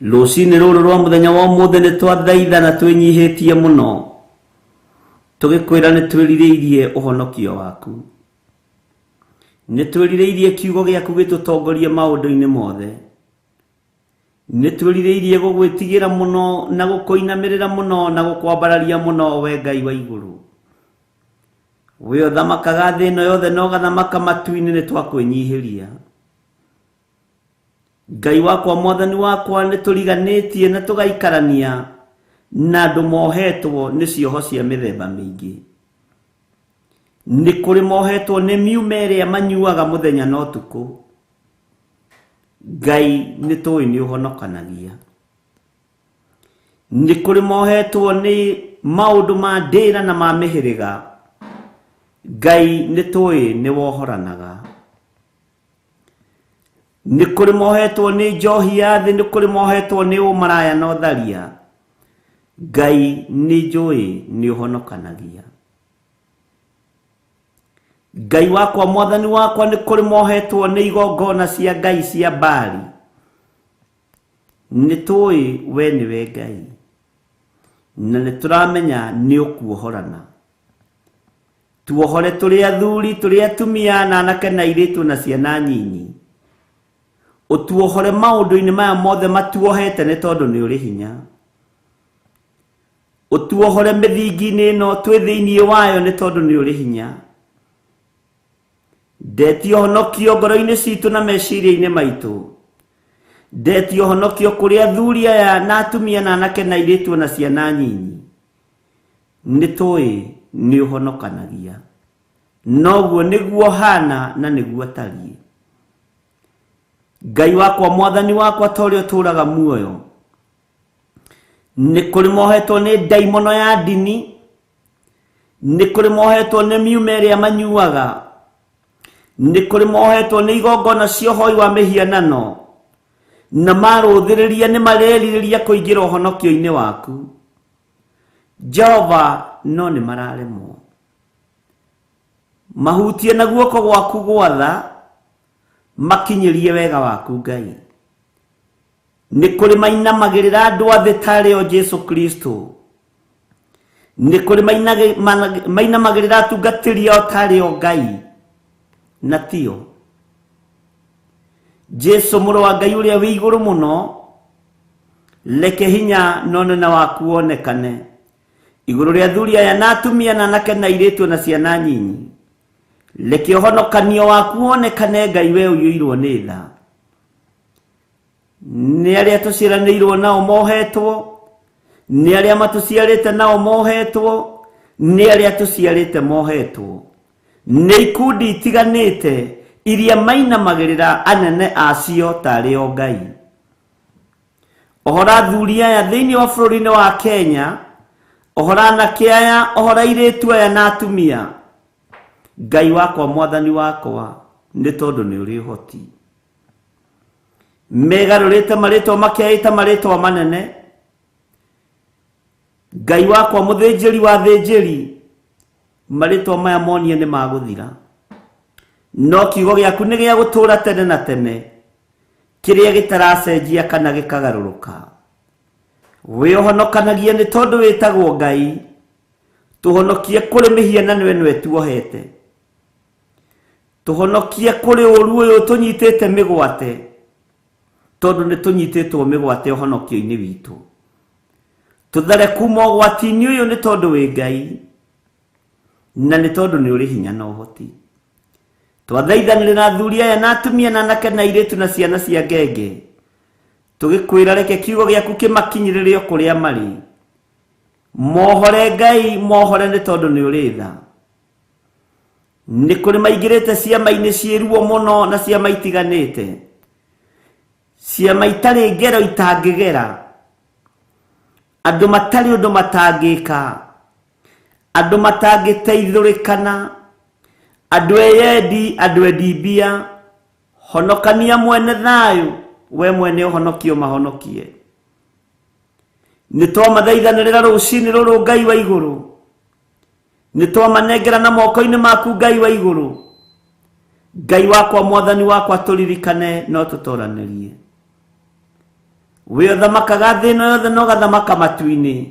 Rũcinĩ rũrũ rwa mũthenya wa ũmũthĩ nĩ twathaitha na twĩnyihĩtie mũno. Tũgĩkwĩra nĩ twĩrirĩirie ũhonokio waku. Nĩ twĩrirĩirie kiugo gĩaku gĩtũtongorie maũndũ-inĩ mothe. Nĩ twĩrirĩirie gũgwĩtigĩra mũno na gũkũinamĩrĩra mũno na gũkwambararia mũno we Ngai wa igũrũ. We ũthamakaga thĩ ĩno yothe na ũgathamaka matu-inĩ nĩ twakwĩnyihĩria. Ngai wakwa Mwathani wakwa nĩ tũriganĩtie na tũgaikarania na andũ mohetwo nĩ cioho cia mĩthemba mĩingĩ. Nĩ kũrĩ mohetwo nĩ miuma ĩrĩa manyuaga mũthenya na ũtukũ. Ngai nĩ tũĩ nĩ ũhonokanagia. Nĩ kũrĩ mohetwo nĩ maũndũ ma ndĩra na ma mĩhĩrĩga. Ngai nitoi ni wohoranaga. Ni kuri mohetwo ni njohi ya thi, ni kuri mohetwo ni umaraya na utharia. Ngai ni njui ni uhonokanagia. Ngai wakwa mwathani wakwa ni kuri mohetwo ni igongona cia Ngai cia Baali. Nitoi we niwe Ngai. Na nituramenya ni ukuohorana. Tuohore turi athuri, turi atumia na anake na airitu na ciana nyinyi. Utuohore maundu-ini maya mothe matuohete ni tondu ni uri hinya. Utuohore mithingi-ini ino twi thiini wayo ni tondu ni uri hinya. Ndetio honokio ngoro-ini citu na meciria-ini maitu. Ndetio honokio kuri athuri aya na atumia na anake na airitu na ciana nyinyi. Nitoi ni uhonokanagia. Noguo niguo hana na niguo tariĩ. Ngai wakwa mwathani wakwa tori uturaga muoyo. Ni kuri mohetwo ni daimono ya dini. Ni kuri mohetwo ni miuma iria manyuaga. Ni kuri mohetwo ni igongona cia ũhoi wa mĩhianano. Na maruthiriria ni mareriria kuingira ũhonokio-ini waku. Jehova no ni mararemwo. Mahutie na guoko gwaku gwatha makinyirie wega waku Ngai. Ni kuri mainamagirira andu athe tari o Jesu Kristo. Ni kuri mainamagirira atungatiri o tari o Ngai. Na tio Jesu mũrũ wa Ngai uria wi iguru muno, leke hinya nonena waku wonekane iguru ria athuri aya na atumia na anake na airitu na ciana nyinyi. Leke ũhonokanio waku wonekane Ngai we ũiyũirwo nĩ tha. Nĩ arĩa tũciaranĩirwo nao mohetwo, nĩ arĩa matũciarĩte nao mohetwo, nĩ arĩa tũciarĩte mohetwo. Nĩ ikundi itiganĩte iria mainamagĩrĩra anene acio tarĩ o Ngai. Ohora athuri aya thĩinĩ wa bũrũri-inĩ wa Kenya, ohora anake aya, ohora airĩtu aya na atumia. Ngai wakwa mwathani wakwa nĩ tondũ nĩ ũrĩ ũhoti. Megarũrĩte marĩtwa makeita marĩtwa manene. Ngai wakwa mũthĩnjĩri wa thĩnjĩri, marĩtwa maya monie nĩ magũthira. No kiugo gĩaku nĩ gĩa gũtũũra tene na tene, kĩrĩa gĩtaracenjia kana gĩkagarũrũka. Wĩũhonokanagie nĩ tondũ wĩtagwo Ngai. Tũhonokie kũrĩ mĩhianano ĩno ĩtuohete. Tũhonokie kũrĩ ũũru ũyũ tũnyitĩte mĩgwate, tondũ nĩ tũnyitĩtwo mĩgwate ũhonokio-inĩ witũ. Tũthare kuma ũgwati-inĩ ũyũ nĩ tondũ wĩ Ngai, na nĩ tondũ nĩ ũrĩ hinya na ũhoti. Twathaithanĩre na athuri aya na atumia na anake na airĩtu na ciana cia ngenge, tũgĩkwĩra reke kiugo gĩaku kĩmakinyĩrĩre o kũrĩa marĩ. Mohore Ngai, mohore nĩ tondũ nĩ ũrĩ tha. Nĩ kũrĩ maingĩrĩte ciama-inĩ ciĩruo mũno na ciama itiganĩte, ciama itarĩ ngero itangĩgera, andũ matarĩ ũndũ matangĩka, andũ matangĩteithũrĩkana, andũ eyendi, andũ endi mbia. Honokania mwene thayũ, we mwene ũhonokio mahonokie. Nĩ twamathaithanĩrĩra rũcinĩ rũrũ Ngai wa igũrũ. Nĩ twamanengera na moko-inĩ maku Ngai wa igũrũ. Ngai wakwa mwathani wakwa tũririkane no tũtoranĩrie. We ũthamakaga thĩ ĩno yothe na ũgathamaka matu-inĩ.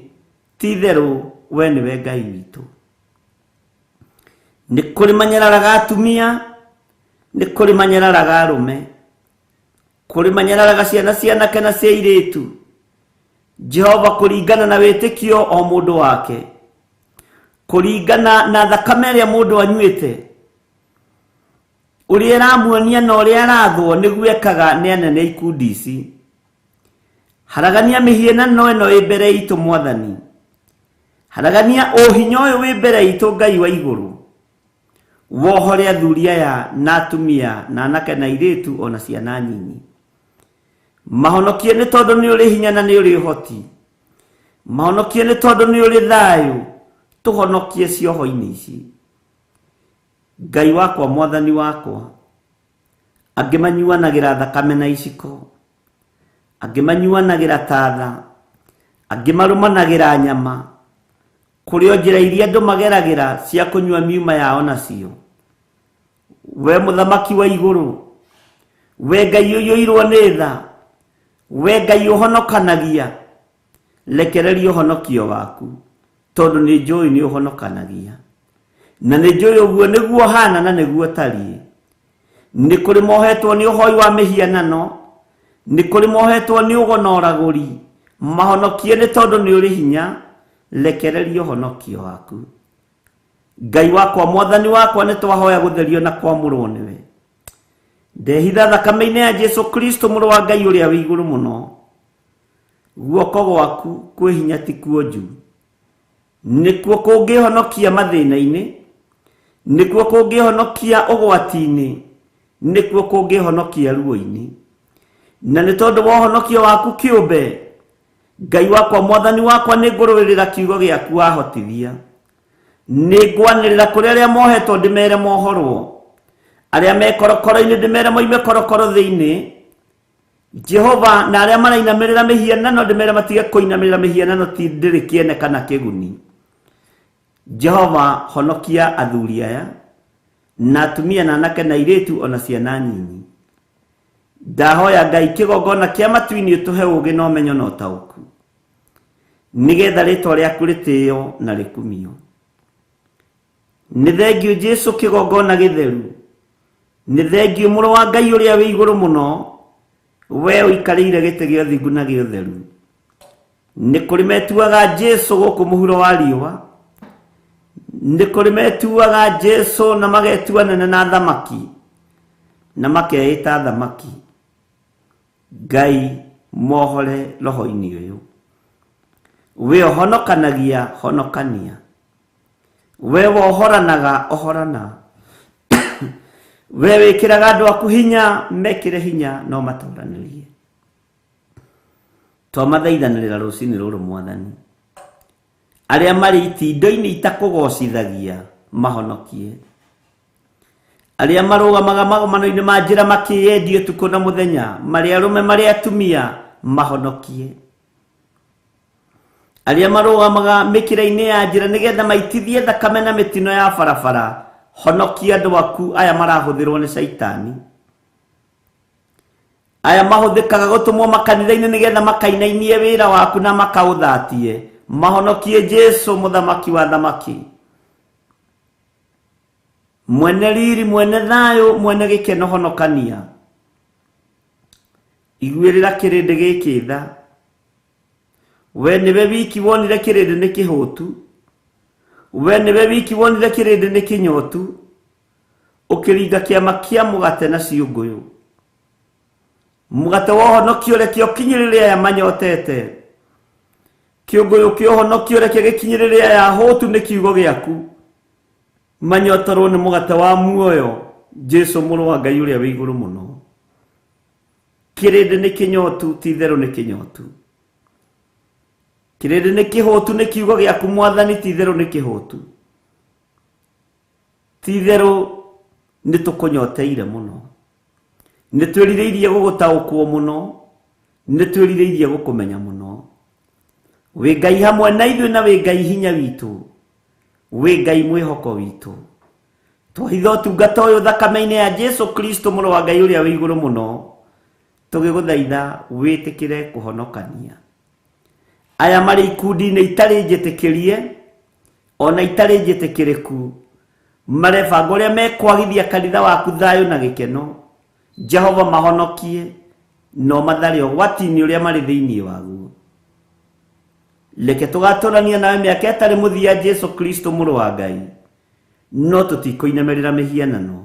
Ti itherũ we nĩwe Ngai witũ. Nĩ kũrĩ manyararaga atumia, nĩ kũrĩ manyararaga arũme, kũrĩ manyararaga ciana cia anake na cia airĩtu. Jehova kũringana na wĩtĩkio o mũndũ wake, kũringana na thakame ĩrĩa mũndũ anyuĩte, ũrĩa ĩramuonia na ũrĩa arathwo nĩguo ekaga nĩ anene ikundi ici. Haragania mĩhianano ĩno ĩ mbere itũ Mwathani. Haragania ũhinya ũyũ wĩ mbere itũ Ngai wa igũrũ. Wohore athuri aya na atumia na anake na airĩtu ona ciana nyinyi. Mahonokie nĩ tondũ nĩ ũrĩ hinya na nĩ ũrĩ ũhoti. Mahonokie nĩ tondũ nĩ ũrĩ thayũ. Tũhonokie cioho-inĩ ici. Ngai wakwa mwathani wakwa angĩ manyuanagira thakame na iciko, angĩ manyuanagira tatha, angĩ marũmanagira nyama, kũrĩ o njĩra iria andũ mageragira cia kũnyua miuma yao nacio. We mũthamaki wa igũrũ, we Ngai ũiyũirwo nĩ tha, we Ngai ũhonokanagia, rekereria ũhonokio waku, tondũ nĩ njũĩ nĩ ũhonokanagia, na nĩ njũĩ ũguo nĩguo hana na nĩguo tariĩ. Nĩ kũrĩ mohetwo nĩ ũhoi wa mĩhianano, nĩ kũrĩ mohetwo nĩ ũgonoragũri, mahonokie nĩ tondũ nĩ ũrĩ hinya, rekereria ũhonokio waku. Ngai wakwa mwathani wakwa nĩ twahoya gũtherio na kwamũrwo nĩwe. Ndehitha thakame-inĩ ya Jesu Kristo mũrũ wa Ngai ũrĩa wĩ igũrũ mũno, guoko gwaku kwĩ hinya ti kuonju, nĩkuo kũngĩhonokia mathĩna-inĩ, nĩkuo kũngĩhonokia ũgwati-inĩ, nĩkuo kũngĩhonokia ruo-inĩ. Na nĩ tondũ wa ũhonokio waku kĩũmbe, Ngai wakwa mwathani wakwa nĩ ngũrũĩrĩra kiugo gĩaku wahotithia. Nĩ ngwanĩrĩra kũrĩ arĩa mohetwo ndĩmere mohorwo, arĩa me korokoro-inĩ ndĩmere moime korokoro thĩinĩ, Jehova, na arĩa marainamĩrĩra mĩhianano ndĩmere matige kũinamĩrĩra mĩhianano ti ndĩrĩ kĩene kana kĩguni. Jehova, honokia athuri aya na atumia na anake na airĩtu ona ciana nyinyi. Ndahoya Ngai kĩgongona kĩa matu-inĩ ũtũhe ũũgĩ na ũmenyo na ũtaũku, nĩgetha rĩtwa rĩaku rĩtĩĩo na rĩkumio. Nĩ thengiũ Jesu kĩgongona gĩtheru, nĩ thengiũ mũrũ wa Ngai ũrĩa wĩ igũrũ mũno, we ũikarĩire gĩtĩ gĩa ũthingu na gĩa ũtheru. Nĩ kũrĩ metuaga Jesu gũkũ mũhuro wa riũa, nĩ kũrĩ metuaga Jesu na magetua nene na thamaki, na makeĩta thamaki. Ngai mohore roho-inĩ ũyũ, we ũhonokanagia honokania, we wohoranaga ohorana, we wĩkĩraga andũ aku hinya mekĩre hinya no matũranĩrie. Twamathaithanĩrĩra rũciinĩ rũrũ mwathani, arĩa marĩ itindo-inĩ itakũgocithagia mahonokie, arĩa marũgamaga magomano-inĩ ma njĩra makĩyendia ũtukũ na mũthenya, marĩ arũme marĩ atumia mahonokie, arĩa marũgamaga mĩkĩra-inĩ ya njĩra nĩgetha maitithie thakame na mĩtino ya barabara, honokia andũ aku aya marahũthĩrwo nĩ Saitani, aya mahũthĩkaga gũtũmwo makanitha-inĩ nĩgetha makainainie wĩra waku na makaũthatie. Mahonokie Jesu mũthamaki wa thamaki, mwene riri, mwene thayũ, mwene gĩkeno, honokania. Iguĩrĩra kĩrĩndĩ gĩkĩ tha, we nĩwe wiki wonire kĩrĩndĩ nĩ kĩhũtu, we nĩwe wiki wonire kĩrĩndĩ nĩ kĩnyotu, ũkĩringa kĩama kĩa mũgate na ciũngũyũ. Mũgate wa ũhonokio reke ũkinyĩrĩre aya manyotete, kĩũngũyũ kĩa ũhonokio reke gĩkinyĩrĩre aya hũtu nĩ kiugo gĩaku, manyotorwo nĩ mũgate wa muoyo, Jesu mũrũ wa Ngai ũrĩa wĩ igũrũ mũno. Kĩrĩndĩ nĩ kĩnyotu, ti itherũ nĩ kĩnyotu. Kĩrĩndĩ nĩ kĩhũtu nĩ kiugo gĩaku mwathani, ti itherũ nĩ kĩhũtu. Ti itherũ nĩ tũkũnyoteire mũno, nĩ twĩrirĩirie gũgũtaũkwo mũno, nĩ twĩrirĩirie gũkũmenya mũno. Wĩ Ngai hamwe na ithuĩ na wĩ Ngai hinya witũ, wĩ Ngai mwĩhoko witũ. Twahitha ũtungata ũyũ thakame-inĩ ya Jesu Kristo mũrũ wa Ngai ũrĩa wĩ igũrũ mũno, tũgĩgũthaitha wĩtĩkĩre kũhonokania aya marĩ ikundi-inĩ itarĩ njĩtĩkĩrie ona itarĩ njĩtĩkĩrĩku, marebanga ũrĩa mekwagithia kanitha waku thayũ na gĩkeno. Jehova, mahonokie no mathare ũgwati-inĩ ũrĩa marĩ thĩinĩ waguo. Reke tũgatũrania nawe mĩaka ĩtarĩ mũthia Jesu Kristo mũrũ wa Ngai, no tũtikũinamĩrĩra mĩhianano,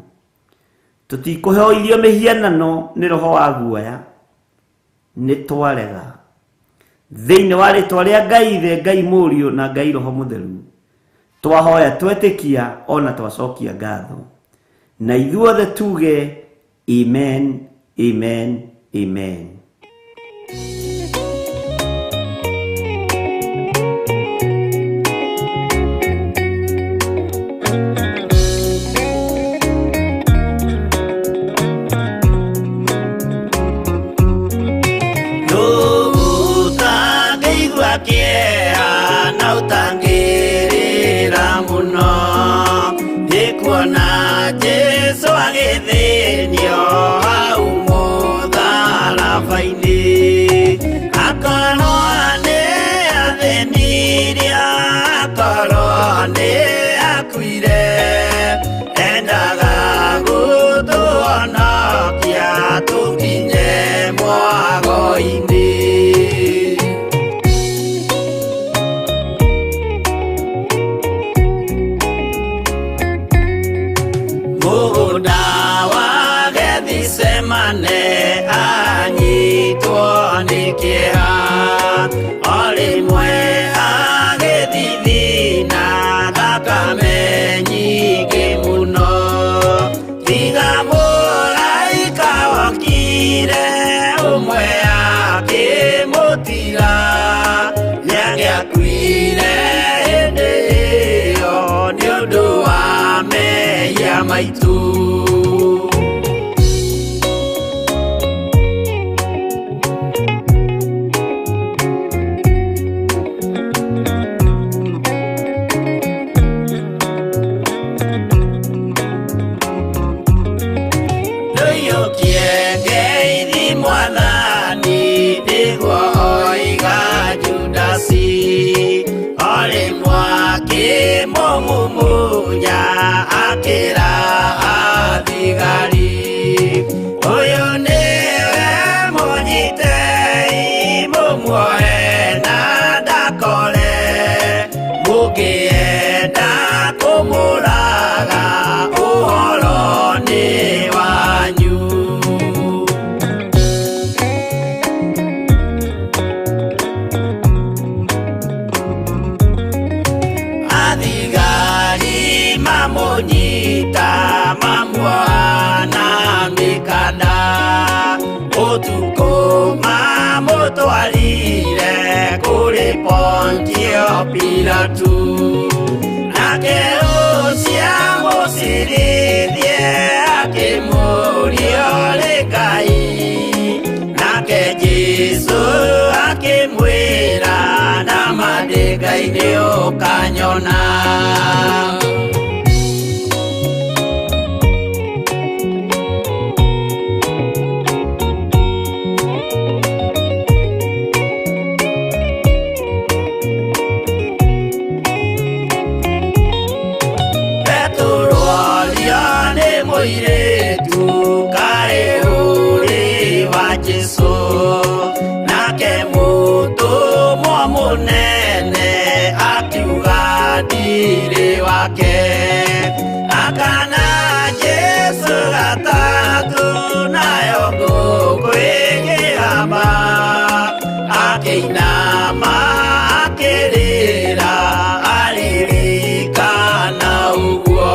tũtikũheo irio mĩhianano nĩ roho wa guoya, nĩ twarega. Thĩinĩ wa rĩtwa rĩa Ngai Ithe, Ngai Mũriũ na Ngai Roho Mũtheru, twahoya twetĩkia ona twacokia ngatho, na ithuothe tuge amen, amen, amen. mũgũnda wa Gethisemane anyitwo nĩ kĩeha, o rĩmwe agĩthithina thakame nyingĩ mũno. Tiga mũraika wokire ũmwe akĩmũtiga, nĩagĩakuire hĩndĩ ĩyo nĩ ũndũ wa mehia maitũ. Mũmunya akĩra athigari, ũyũ nĩwe mũnyitei mũmuoe na ndakore, mũngĩenda kũmũraga ũhoro nĩ wanyu. Mamũnyita mamuoana mĩkanda, ũtukũ mamũtwarire kũrĩ Pontio Pilatu, nake ũcio mũcirithie akĩmũũria ũrĩ Ngai, nake Jesũ akĩmwĩra nama ndĩ Ngai nĩũkanyona. Mũirĩtu kaĩ ũrĩ wa Jesũ, nake mũtũmwo mũnene akiuga ndirĩ wake, akana Jesũ gatatũ nayo ngũkũ ĩkĩgamba, akĩinama akĩrĩra aririkana ũguo.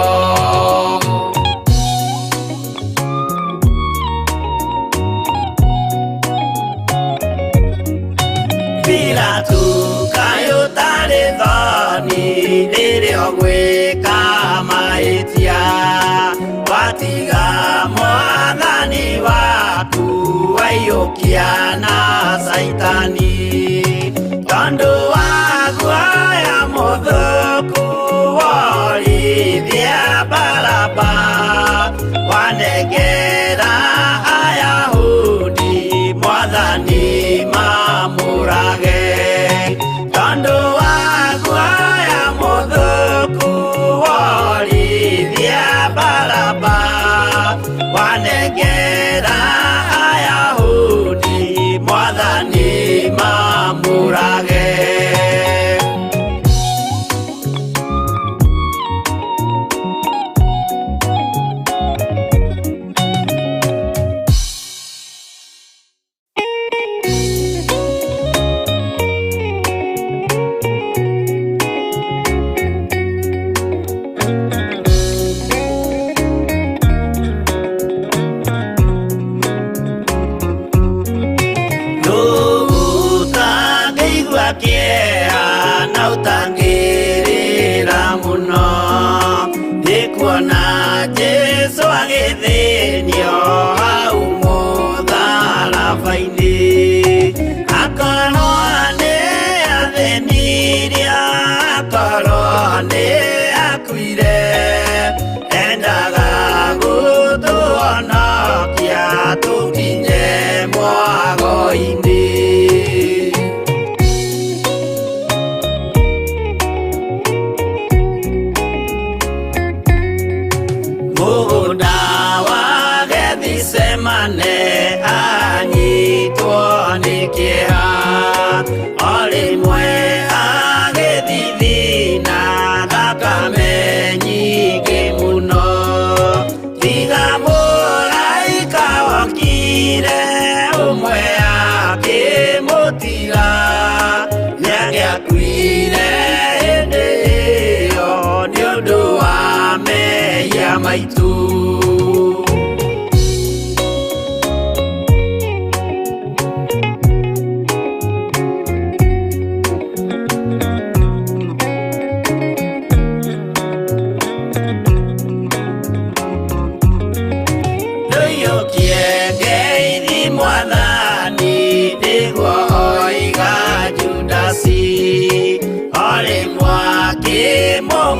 Pilatu kaĩ ũtarĩ thoni rĩrĩa ũgwĩka mahĩtia, watiga mwathani waku waiyũkia na Saitani, tondũ wa guoya mũthũku worithia Baraba, wanengera Ayahudi mwathani mamũrage, tondũ wa guoya mũthũku worithia Baraba, wanengera Ayahudi mwathani mamũrage. Kĩeha na ũtangĩrĩra mũno, nĩ kuona Jesũ agĩthĩnio hau mũtharaba-inĩ, akorwo nĩ athĩnirie, akorwo nĩ akuire, endaga gũtũhonokia tũkinye mwago-inĩ. Mũgũnda wa Gethisemane anyitwo nĩ kĩeha, o rĩmwe agĩthithina thakame nyingĩ mũno. maitu.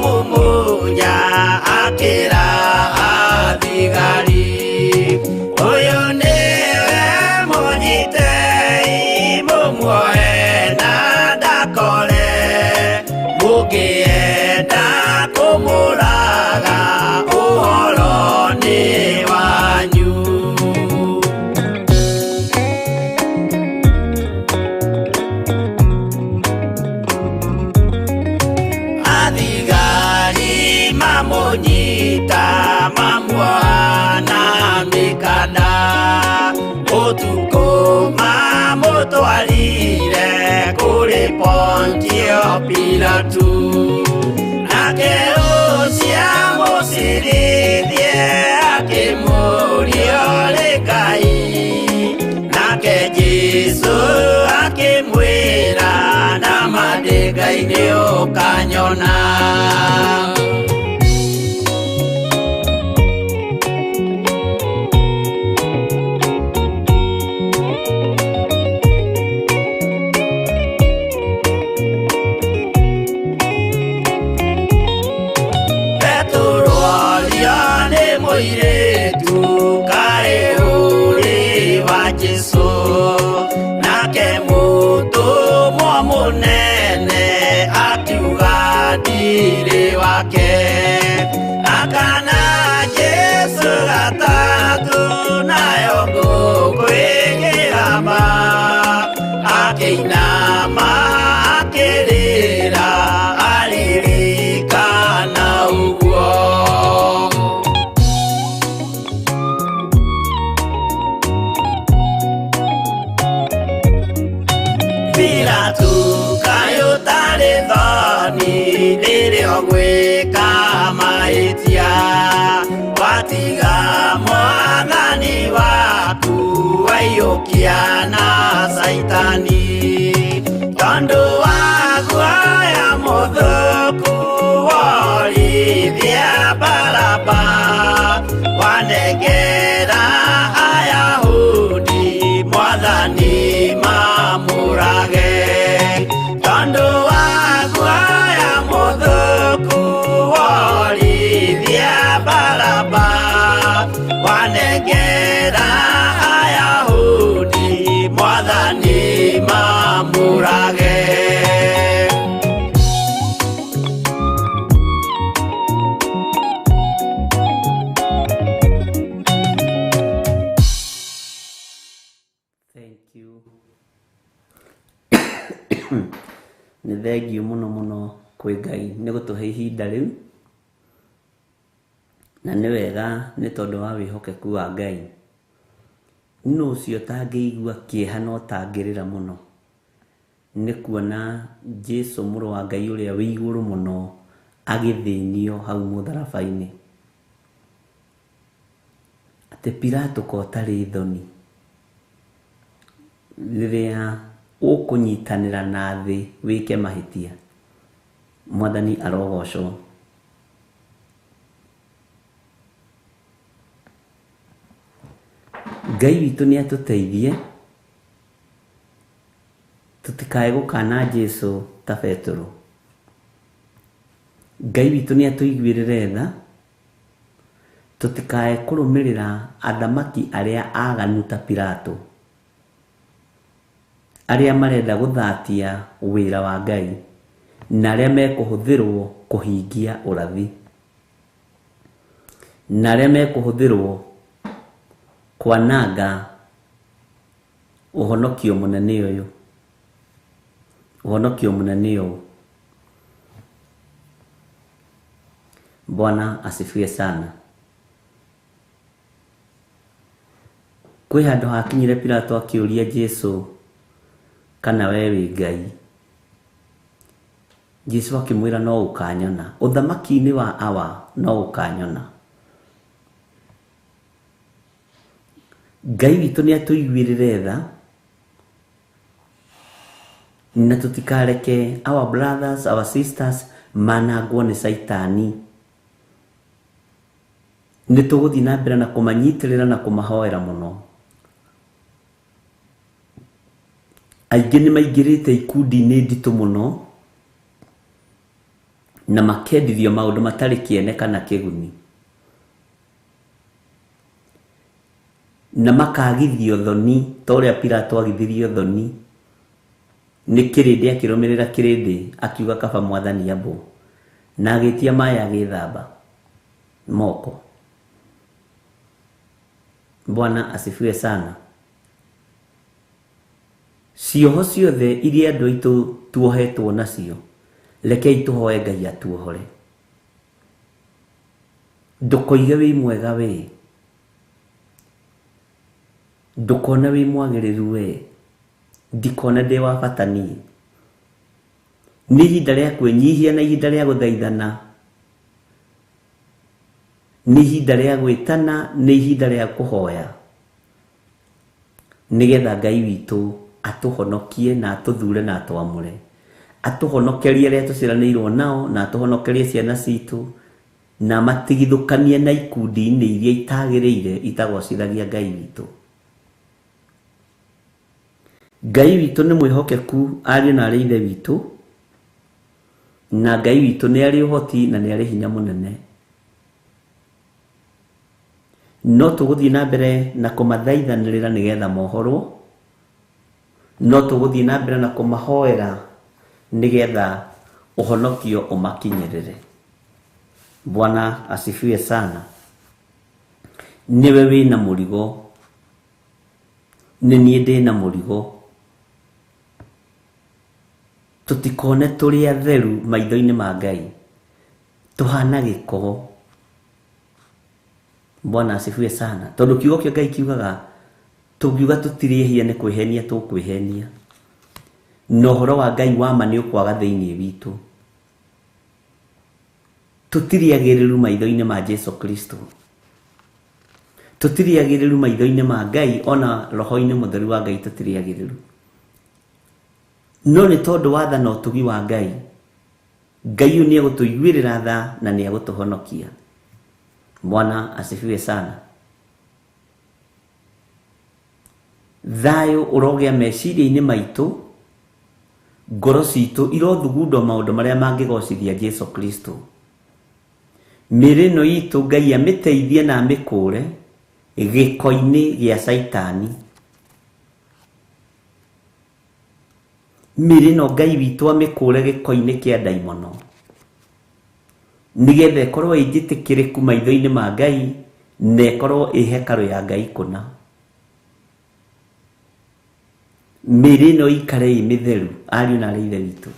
Mumunya akira athigari uyu niwe munyitei mumuoe na ndakore mukienda kumuraga uhoro ni wanyu. Mamunyita mamwana mikana utuko mamutwarire kuri Pontio Pilatu nake ucia musirithie akimuria ri Ngai nake Jesu akimwira na mandingai-ini ukanyona. Muiretu kae uri wa Jesu nake mutumwa munene akiuga ndiri wake akana Jesu gatatu nayo ngũkwĩgĩrama akĩinama akĩrĩra aririkana ũguo. Pilatu kayo tari thoni rĩrĩa ũgwĩka mahĩtia watiga mwathani waku waiyũkia na Saitani tondũ wa guoya mũthũku worithia Baraba wanengera Ayahudi mwathani mamurage tondũ wa guoya mũthũku worithia Baraba wanengera Ayahudi mwathani mamurage. Thank you. Nĩ thengiũ mũno mũno kwĩ Ngai nĩ gũtũhe ihinda rĩu na nĩ wega nĩ tondũ wa wĩhokeku wa Ngai. Nũ ũcio ũtangĩigua kĩeha na ũtangĩrĩra mũno nĩ kuona Jesu mũrũ wa Ngai ũrĩa wĩ igũrũ mũno agĩthĩnio hau mũtharaba-inĩ. Atĩ Pilato ko ũtarĩ thoni rĩrĩa ũkũnyitanĩra na thĩ wĩke mahĩtia. Mwathani arogocwo. Ngai witũ nĩ atũteithie tũtikae gũkana Jesu ta Petero. Ngai witũ nĩ atũiguĩrĩre tha tũtikae kũrũmĩrĩra athamaki arĩa aganu ta Pilato arĩa marenda gũthatia wĩra wa Ngai na arĩa mekũhũthĩrwo kũhingia ũrathi na arĩa mekũhũthĩrwo kwananga ũhonokio mũnene ũyũ. Ũhonokio mũnene ũyũ. Bwana asifiwe sana. Kwĩ handũ hakinyire Pilato akĩũria Jesu kana we wĩ Ngai. Jesu akĩmwĩra no ũkanyona. Ũthamaki-inĩ wa awa no ũkanyona. Ngai witũ nĩ atũiguĩrĩre tha na tũtikareke our brothers, our sisters manangwo nĩ Saitani. Nĩ tũgũthiĩ na mbere na kũmanyitĩrĩra na kũmahoera mũno. Aingĩ nĩ maingĩrĩte ikundi-inĩ nditũ mũno na makendithio maũndũ matarĩ kĩene kana kĩguni, na makagithio thoni ta ũrĩa Pilato agithirio thoni nĩ kĩrĩndĩ akĩrũmĩrĩra kĩrĩndĩ akiuga kaba Mwathani ambũ, na agĩtia maĩ agĩthamba moko. Bwana asifiwe sana. Cioho ciothe iria andũ aitũ tuohetwo nacio, rekei tũhoe Ngai atuohore. Ndũkoige wĩ mwega we, ndũkona wĩ mwagĩrĩru we, ndikona ndĩ wa bata niĩ. Nĩ ihinda rĩa kwĩnyihia na ihinda rĩa gũthaithana, nĩ ihinda rĩa gwĩtana, nĩ ihinda rĩa kũhoya, nĩgetha Ngai witũ atũhonokie na atũthure na atwamũre, atũhonokerie arĩa tũciranĩirwo nao na atũhonokerie ciana citũ, na matigithũkanie na ikundi-inĩ iria itagĩrĩire itagocithagia Ngai witũ. Ngai witũ nĩ mwĩhokeku, ariũ na arĩ ithe witũ, na Ngai witũ nĩ arĩ ũhoti na nĩ arĩ hinya mũnene. No tũgũthiĩ na mbere na kũmathaithanĩrĩra nĩgetha mohorwo, no tũgũthiĩ na mbere na kũmahoera nĩgetha ũhonokio ũmakinyĩrĩre. Bwana asifiwe sana. Niwe wĩna mũrigo, nĩ niĩ ndĩna mũrigo. Tũtikone tũrĩ atheru maitho-inĩ ma Ngai, tũhana gĩko. Bwana asifiwe sana. Tondũ kiugo kĩa Ngai kiugaga tũngiuga tũtirĩhia nĩ kwĩhenia tũkwĩhenia, na ũhoro wa Ngai wama nĩ ũkwaga thĩinĩ witũ. Tũtirĩ agĩrĩru maitho-inĩ ma Jesu Kristo, tũtirĩ agĩrĩru maitho-inĩ ma Ngai, ona roho-inĩ mũtheru wa Ngai tũtirĩ agĩrĩru. No nĩ tondũ wa tha na ũtugi wa Ngai, Ngai ũyũ nĩ egũtũiguĩrĩra tha na nĩ egũtũhonokia. Bwana asifiwe sana. Thayũ ũrogĩa meciria-inĩ maitũ, ngoro citũ irothugundwo maũndũ marĩa mangĩgocithia Jesu Kristo. Mĩĩrĩ ĩno itũ Ngai amĩteithie na amĩkũre gĩko-inĩ gĩa Saitani. Mĩĩrĩ ĩno Ngai witũ amĩkũre gĩko-inĩ kĩa ndaimono, nĩgetha ĩkorwo ĩnjĩtĩkĩrĩku maitho-inĩ ma Ngai na ĩkorwo ĩ hekarũ ya Ngai kũna. Mĩĩrĩ ĩno ikare ĩ mĩtheru, ariũ na arĩ ithe witũ.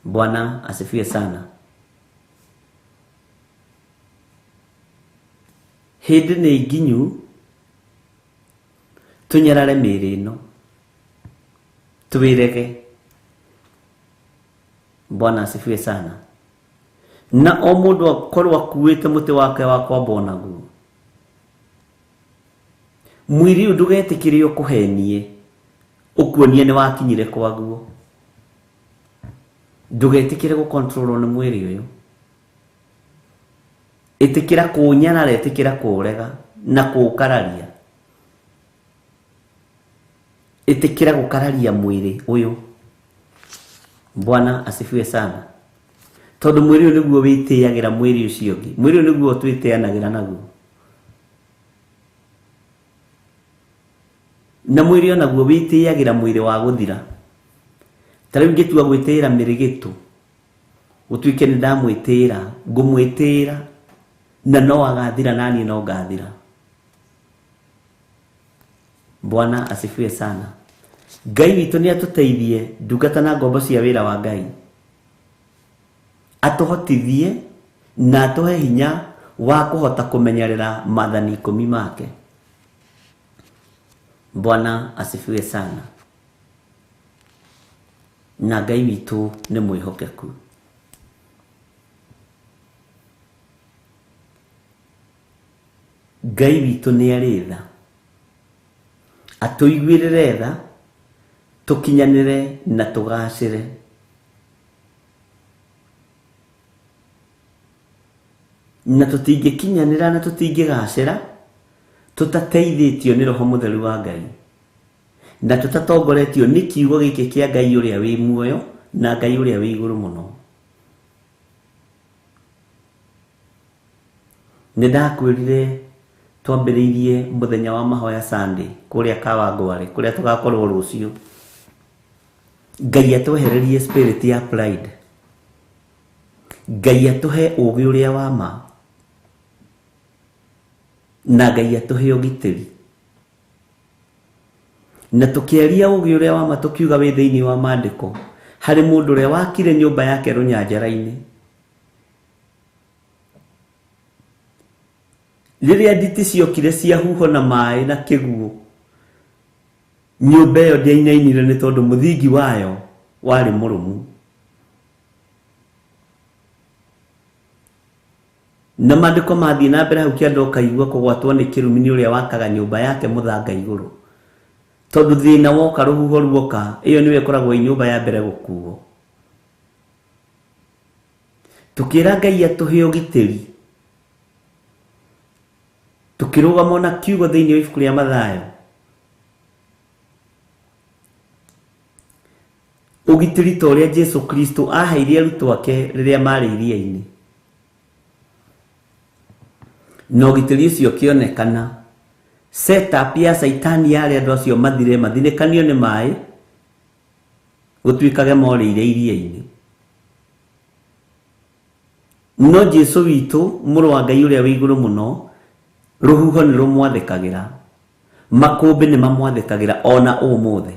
Bwana asifiwe sana. Hĩndĩ nĩ nginyu tũnyarare mĩĩrĩ ĩno, twĩrege. Bwana asifiwe sana. Na o mũndũ akorwo akuĩte mũtĩ wake wa kwamba naguo. Mwĩrĩ ũyũ ndũgetĩkĩre ũkũhenie, ũkuonie nĩ wakinyire kwaguo. Ndũgetĩkĩre gũkontrolwo nĩ mwĩrĩ ũyũ. Ĩtĩkĩra kũũnyarara, ĩtĩkĩra kũũrega na kũũkararia. Ĩtĩkĩra gũkararia mwĩrĩ ũyũ. Bwana asifiwe sana. Tondũ mwĩrĩ ũyũ nĩguo wĩtĩagĩra mwĩrĩ ũcio ũngĩ. Mwĩrĩ ũyũ nĩguo twĩtĩanagĩra naguo. Na mwĩrĩ onaguo wĩtĩagĩra mwĩrĩ wa gũthira. Ta rĩu ingĩtua gwĩtĩĩra mĩrĩgĩtũ, gũtuĩke nĩ ndamwĩtĩĩra, ngũmwĩtĩĩra na no agathira naniĩ no ngathira. Bwana asifiwe sana. Ngai witũ nĩ atũteithie ndungata na ngombo cia wĩra wa Ngai, atũhotithie na atũhe hinya wa kũhota kũmenyerera maathani 10 make. Bwana asifiwe sana. Na Ngai witũ nĩ mwĩhokeku. Ngai witũ nĩ arĩ tha. atuiguirire tha tukinyanire na tugacire. Na tutingikinyanira na tutingigacira tutateithitio ni Roho Mutheru wa Ngai na tutatongoretio ni kiugo giki kia Ngai uria wi muoyo na Ngai uria wi iguru muno. Nindakwirire twambiriirie muthenya wa mahoya Sunday kuria Kawangware kuria tugakorwo rucio. Ngai atwehererie spirit ya pride. Ngai atuhe ugi uria wa ma na Ngai atuhe ugitiri. Na tukiaria ugi uria wa ma tukiuga wi thiini wa maandiko hari mundu uria wakire nyumba yake runyanjara-ini. Riria nditi ciokire cia huho na mai na kiguo, nyumba iyo ndiainainire ni tondu muthingi wayo wari murumu. Na maandiko mathii na mbere hau kianda ukaigua kugwatwo ni kirumi ni uria wakaga nyumba yake muthanga iguru. Tondu thina woka ruhuho ruoka, iyo niwe koragwo i nyumba ya mbere gukuo. Tukira Ngai atuhe ugitiri, tukirugama na kiugo thiini wa ibuku ria Mathayo, ugitiri ta uria Jesu Kristo aheirie arutwo ake riria mari iria-ini. No ugitiri ucio kionekana, setup ya Saitani yari andu acio mathire mathinikanio ni mai gutwikage morire iria-ini. No Jesu witu muru wa Ngai uria wi iguru muno, ruhuho ni rumwathikagira, makumbi ni mamwathikagira ona umuthe.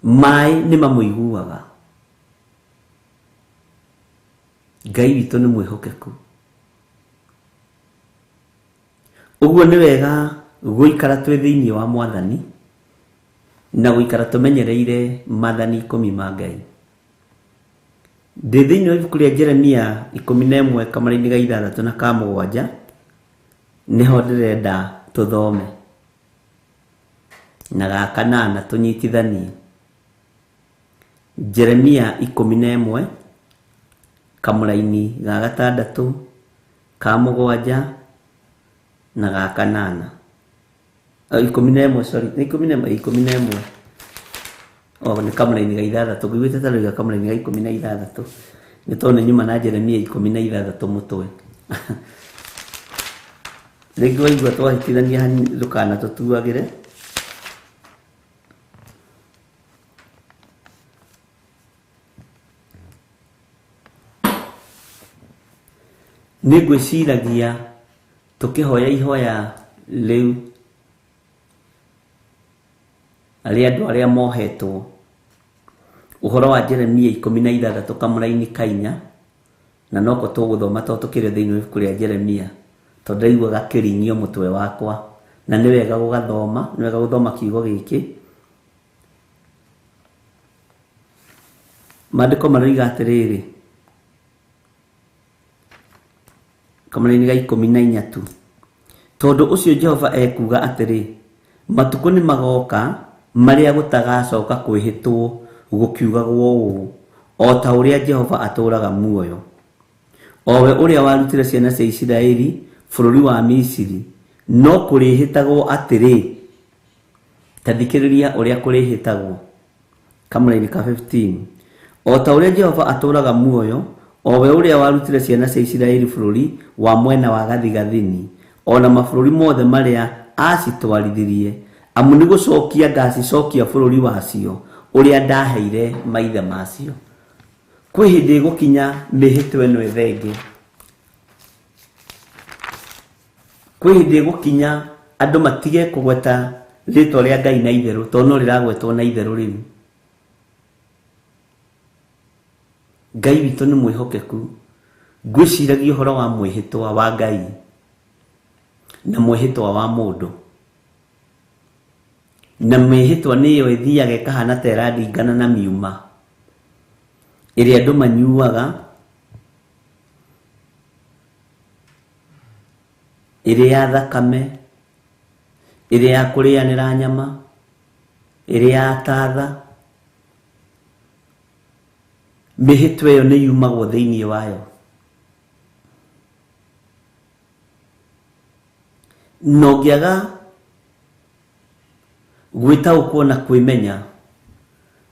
Mai ni mamuiguaga. Ngai witu ni mwihokeku. Uguo ni wega guikara twi thiini wa Mwathani na guikara tumenyereire mathani 10 ma Ngai. Ndi thiini wa ibuku ria Jeremia 11 kamari-ini ga 6 na ka 7 niho ndirenda tuthome na ga 8 tunyitithanie. Jeremia 11 kamari-ini ga 6 ka 7 na ga 8. 11 sorry, 11 ni kamari-ini ga 6 ngwite ta riga kamari-ini ga 16 ni tone nyuma na Jeremia 16 mutwe. Rigo igwa twahitithania hani dukana tutuagire. Nigwiciragia tukihoya ihoya riu aria andu aria mohetwo uhoro wa Jeremia 16 kamuri-ini ka 4 na noko tuguthoma to tukire thiini wa ibuku ria Jeremia tondu igwaga kirinio mutwe wakwa na ni wega gugathoma, ni wega guthoma kiugo giki. Maandiko maroiga atiriri kamuri-ini ga 14 tu, tondu ucio Jehova ekuga atiri matuko ni magoka maria gutagacoka kwihitwo gukiugagwo uu o ta uria Jehova aturaga muoyo, owe uria warutire ciana cia Isiraeli bururi wa Misiri, no kurihitagwo atiri tathikiriria uria kurihitagwo. Kamuri-ini ka 15 o ta uria Jehova aturaga muoyo, owe uria warutire ciana cia Isiraeli bururi wa mwena wa gathigathini ona mabururi mothe maria acitwarithirie, amu ni gucokia ngacicokia bururi wacio uria ndaheire maithe macio. Kwi hindi gukinya mihitwe no ethengi, kwi hindi gukinya andu matige kugweta ritwa ria Ngai na itheru tondu no riragwetwo na itheru riu. Ngai witu ni mwihokeku. Ngwiciragia uhoro wa mwihitwa wa Ngai na mwihitwa wa mundu, na mwihitwa niyo ithiaga ikahana ta iraringana na miuma iria andu manyuaga, iria ya thakame ĩrĩa ya kũrĩanĩra nyama, ĩrĩa ya tatha, mĩhĩtwa ĩyo nĩ yumagwo thĩinĩ wayo. No ngĩaga gwĩtaũkwo na kwĩmenya,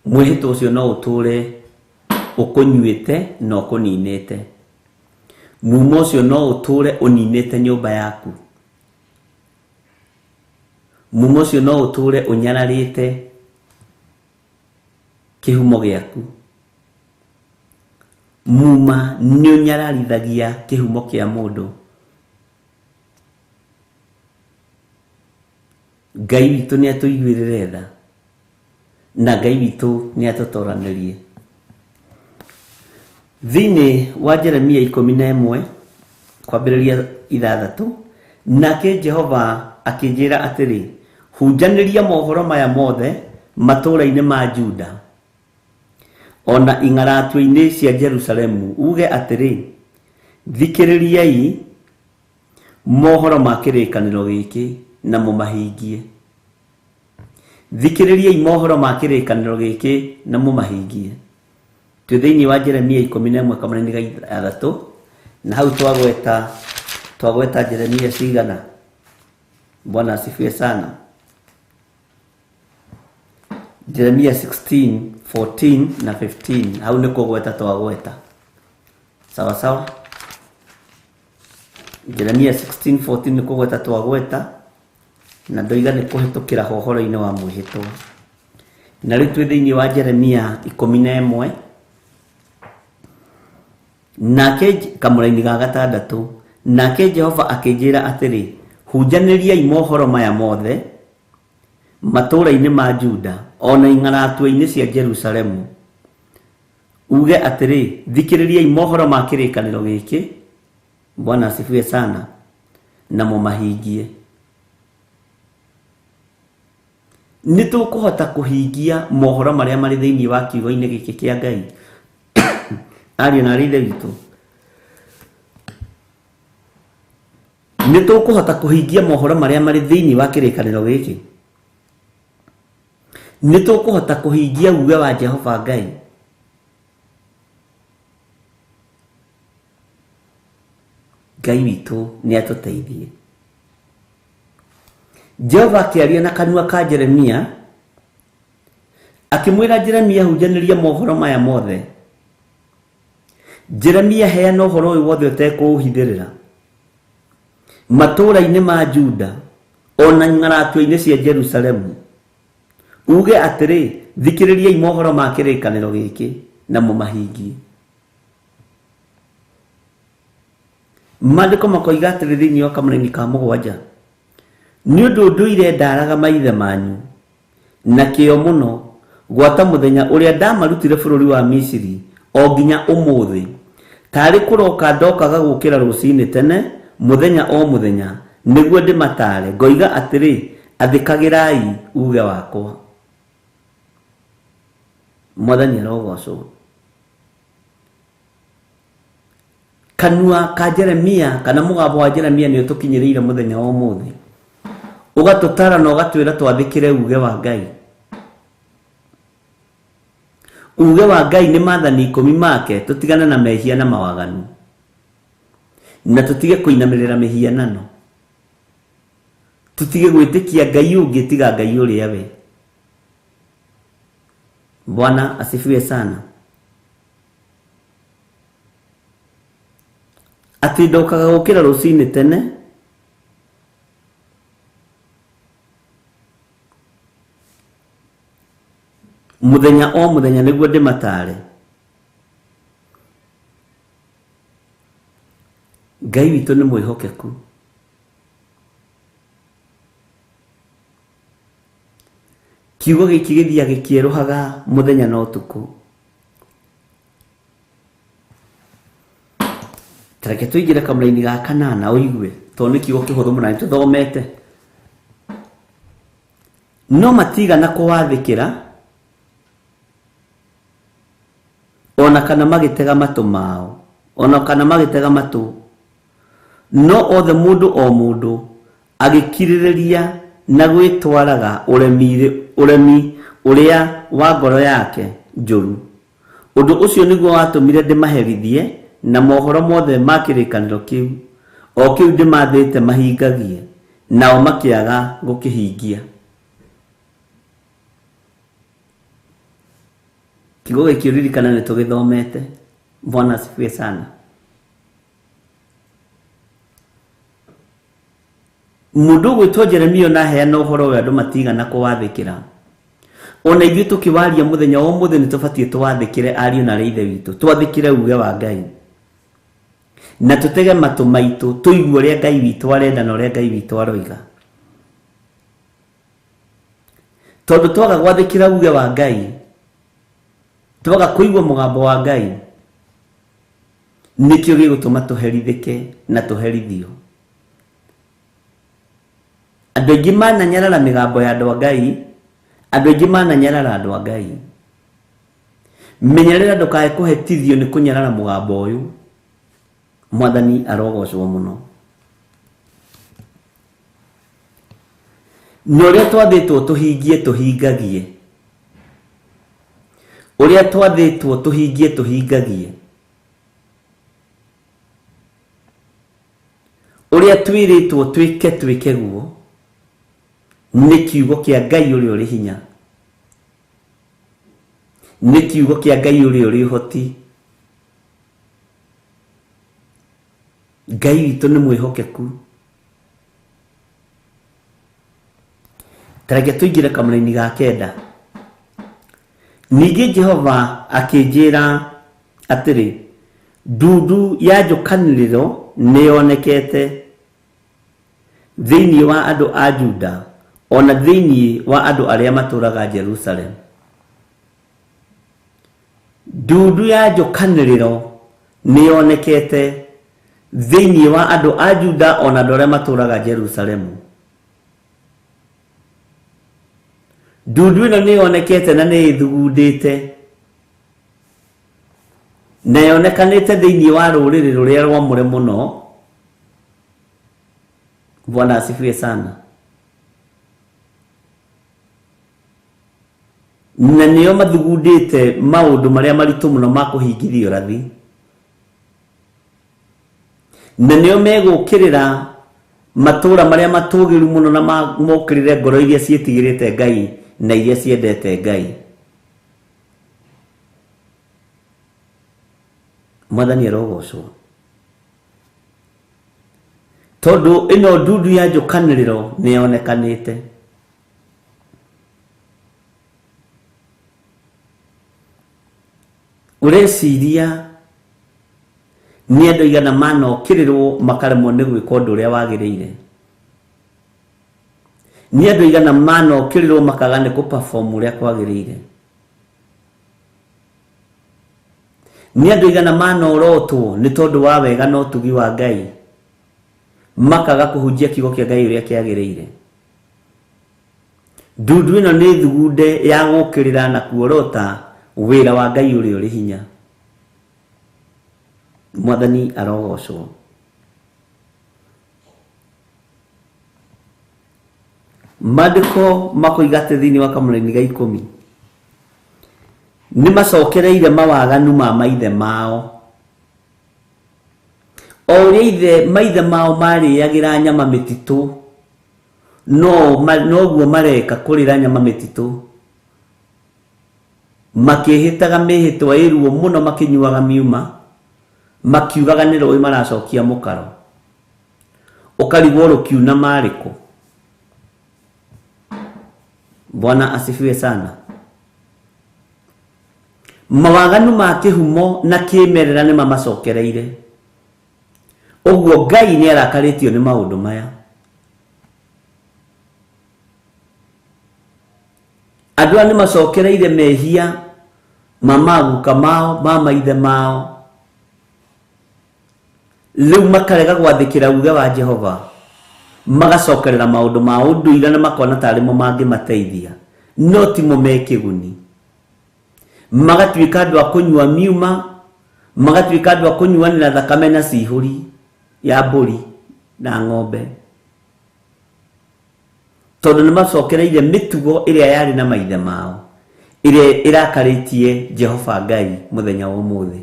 mwĩhĩtwa ũcio no ũtũre ũkũnyuĩte na ũkũninĩte. Muma ũcio no ũtũre ũninĩte nyũmba yaku. Muma ũcio no ũtũre ũnyararĩte kĩhumo gĩaku. Muma nĩ ũnyararithagia kĩhumo kĩa mũndũ. Ngai witũ nĩ atũiguĩrĩre tha, na Ngai witũ nĩ atũtoranĩrie. Thĩinĩ wa Jeremia 11 kwambĩrĩria 6, nake Jehova akĩnjĩra atĩrĩ, hunjanĩria mohoro maya mothe matũũra-inĩ ma Juda, ona ing'aratũ-inĩ cia Jerusalemu, uge atĩrĩ, thikĩrĩriai mohoro ma kĩrĩkanĩro gĩkĩ na mũmahingie. Thikĩrĩriai mohoro ma kĩrĩkanĩro gĩkĩ na mũmahingie. Twĩ thĩinĩ wa Jeremia 11 kamũra-inĩ ga 3, na hau twagweta Jeremia cigana. Bwana asifiwe sana. Jeremia 16, 14 na 15, hau nĩ kũgweta twagweta. Sawa sawa. Jeremia 16, 14 nĩ kũgweta twagweta, na ndoiga nĩ kũhĩtũkĩra hohoro-inĩ wa mwĩhĩtwa. Na rĩu twĩ thĩinĩ wa Jeremia 11 nake kamũra-inĩ ga 6, nake Jehova akĩnjĩra atĩrĩ, hunjanĩriai mohoro maya mothe matũũra-inĩ ma Juda, ona ing'aratũ-inĩ cia Jerusalemu, uge atĩrĩ, thikĩrĩriai mohoro ma kĩrĩkanĩro gĩkĩ, Bwana asifiwe sana, na mũmahingie. Nĩ tũkũhota kũhingia mohoro marĩa marĩ thĩinĩ wa kiugo-inĩ gĩkĩ kĩa Ngai? Ariũ na aarĩ witũ, nĩ tũkũhota kũhingia mohoro marĩa marĩ thĩinĩ wa kĩrĩkanĩro gĩkĩ? Nĩ tũkũhota kũhingia uge wa Jehova Ngai? Ngai witũ nĩ atũteithie. Jehova akĩaria na kanua ka Jeremia, akĩmwĩra Jeremia, hunjanĩria mohoro maya mothe. Jeremia, heana ũhoro ũyũ wothe ũtekũũhithĩrĩra matũũra-inĩ ma Juda, ona ing'aratũ-inĩ cia Jerusalemu, uge atĩrĩ, thikĩrĩriai mohoro ma kĩrĩkanĩro gĩkĩ na mũmahingie. Maandĩko makoiga atĩrĩ thĩinĩ wa kamũra-inĩ ka 7, nĩ ũndũ ndũire ndaaraga maithe manyu na kĩo mũno, gwata mũthenya ũrĩa ndamarutire bũrũri wa Misiri o nginya ũmũthĩ, tarĩ kũroka ndokaga gũkĩra rũcinĩ tene mũthenya o mũthenya, nĩguo ndĩmataare, ngoiga atĩrĩ, athĩkagĩrai uge wakwa. Mwathani arogocwo. Kanua ka Jeremia, kana mũgambo wa Jeremia nĩ ũtũkinyĩrĩire mũthenya wa ũmũthĩ, ũgatũtara na ũgatwĩra twathĩkĩre uge wa Ngai. Uge wa Ngai nĩ maathani 10 make, tũtigane na mehia na mawaganu, na tũtige kũinamĩrĩra mĩhianano, tũtige gwĩtĩkia Ngai ũngĩ tiga Ngai ũrĩa we. Bwana asifiwe sana. Atĩ ndokaga gũkĩra rũcinĩ tene, mũthenya o mũthenya, nĩguo ndĩmataare. Ngai witũ nĩ mwĩhokeku. Kiugo gĩkĩ gĩthiaga gĩkĩerũhaga mũthenya na ũtukũ. Tareke tũingĩre kamũra-inĩ ga 8 ũigue, tondũ nĩ kiugo kĩhũthũ mũno, nĩtũthomete. No matigana kũwathĩkĩra, ona kana magĩtega matũ mao, ona kana magĩtega matũ, no othe mũndũ o mũndũ agĩkirĩrĩria na gwitwaraga uremi uria wa ngoro yake njuru. Undu ucio niguo watumire ndimaherithie na mohoro mothe makirikaniro kiu o kiu ndimathite mahingagie nao makiaga gukihingia. Kigo gikiririkana ni tugithomete. Bwana asifiwe sana. Mundu gwitwo Jeremia na heana uhoro we andu matigana kuwathikira. Ona ithuĩ tukiwaria muthenya o muthe ni tubatie tuwathikire ariũ na ithe witũ, twathikire uge wa Ngai na tutege matu maitu tuigue uria Ngai witũ arenda na uria Ngai witũ aroiga. Tondu twaga gwathikira uge wa Ngai, twaga kuigua mugambo wa Ngai, nikio gigutuma tuherithike na tuherithio. Andu aingi mananyarara migambo ya andu a Ngai, andu aingi mananyarara andu a Ngai. Menyerera ndukae kuhetithio ni kunyarara mugambo uyu. Mwathani arogocwo muno. Noria twathitwo tuhingie tuhingagie. Uria twathitwo tuhingie tuhingagie. Uria twiritwo twike guo ni kiugo kia Ngai uria uri hinya, ni kiugo kia Ngai uria uri hoti. Ngai witũ nĩ mwĩhokeku. Tareke tuingire kamũra-inĩ ga kenda. Ningĩ Jehova akĩnjĩra atĩrĩ, ndundu ya njũkanĩrĩro nĩyonekete thĩinĩ wa andũ a Juda, ona thĩinĩ wa andũ arĩa matũũraga Jerusalem. Ndundu ya njũkanĩrĩro nĩyonekete thĩinĩ wa andũ a Juda, ona andũ arĩa matũũraga Jerusalem. Ndundu ĩno nĩyonekete na nĩĩthugundĩte na yonekanĩte thĩinĩ wa rũrĩrĩ rũrĩa rwamũre mũno. Bwana asifiwe sana. Na nĩo mathugundĩte maũndũ marĩa maritũ mũno ma kũhingithia ũrathi, na nĩo megũkĩrĩra matũũra marĩa matũgĩru mũno na mokĩrĩre ngoro iria ciĩtigĩrĩte Ngai na iria ciendete Ngai. Mwathani arogocwo. Tondu ino ndundu ya njũkanĩrĩro nĩyonekanĩte. Ureciria ni andu igana manokĩrĩrwo makaremwo nĩ gwĩka ũndũ ũrĩa wagĩrĩire? Ni andu igana manokĩrĩrwo makaga nĩ gũperform ũrĩa kwagĩrĩire? Ni andu igana manorotwo nĩ tondũ wa wega na ũtugi wa Ngai makaga kũhunjia kiugo kĩa Ngai ũrĩa kĩagĩrĩire? Ndundu ĩno nĩ thugunde ya gũkĩrĩra na kuorota wĩra wa Ngai ũrĩa ũrĩ hinya. Mwathani arogocwo. Maandĩko makoigate thĩinĩ wa kamũra-inĩ ga 10 nĩ macokereire mawaganu ma maithe mao. O ũrĩa maithe mao marĩagĩra nyama mĩtitũ, noguo mareka kũrĩra nyama mĩtitũ, makĩhĩtaga mĩhĩtwa ĩruo mũno, makĩnyuaga miuma, makiugaga nĩ rũĩ maracokia mũkaro. Ũkarigwo rũkiuna marĩkũ? Bwana asifiwe sana. Mawaganu ma kĩhumo na kĩmerera nĩ mamacokereire. Ũguo Ngai nĩ arakarĩtio nĩ maũndũ maya. Andũ aya nĩ macokereire mehia ma maguka mao, ma maithe mao. Rĩu makarega gwathĩkĩra uge wa Jehova, magacokerera maũndũ ma ũndũire na makona tarĩ mo mangĩmateithia, no timo me kĩguni. Magatuĩka andũ a kũnyua miuma, magatuĩka andũ a kũnyuanĩra thakame na cihũri ya mbũri na ng'ombe. tondu ni macokereire mitugo iria yari na maithe mao iria irakaritie Jehova Ngai muthenya wa umuthi.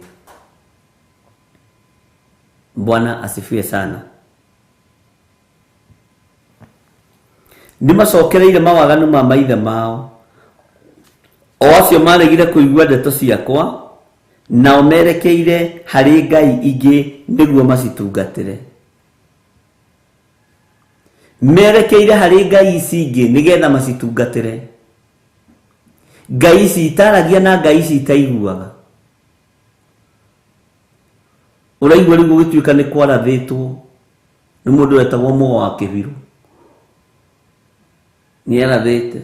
Bwana asifiwe sana. Ni macokereire mawaganu ma maithe mao o acio maregire kuigua ndeto ciakwa na omerekeire hari ngai ingi niguo macitungatire. Merekeire hari ngai ici ingi nigetha macitungatire. Ngai ici itaragia na ngai ici itaiguaga. Uraigua rigu gituika ni kwarathitwo ni mundu wetagwo Mugo wa Kibiru. Ni arathite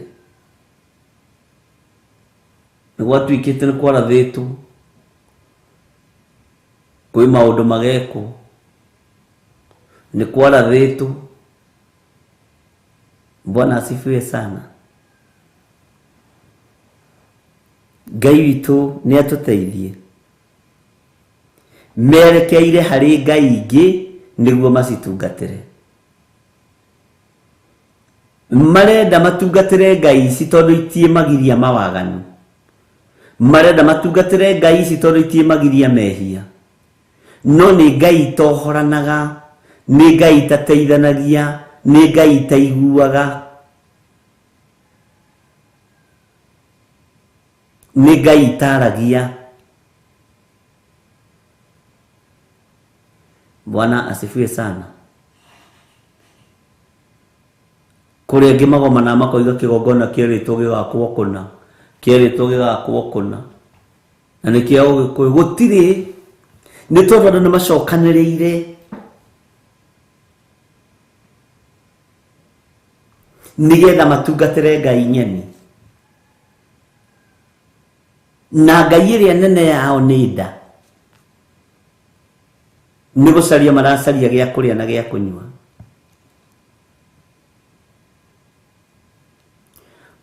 ni gwatuikite ni kwarathitwo kwi maundu mageko ni kwarathitwo. Bwana asifiwe sana. Ngai witu ni atuteithie. Merekeire hari ngai ingi niguo macitungatire. Marenda matungatire ngai ici tondu itie magiria mawaganu. Marenda matungatire ngai ici tondu itie magiria mehia. No ni ngai tohoranaga, ni ngai tateithanagia, ni ngai taiguaga, ni ngai taragia. Bwana asifiwe sana. Kuri angi magoma na makoiga kigongona kieritwo gigakwo kuna, kieritwo gigakwo kuna. Na nikio gutiri ni tondu andu nimacokaniriire nigetha matungatire ngai nyeni. Na ngai iria nene yao ni nda. Ni gucaria maracaria gia kuria na gia kunywa.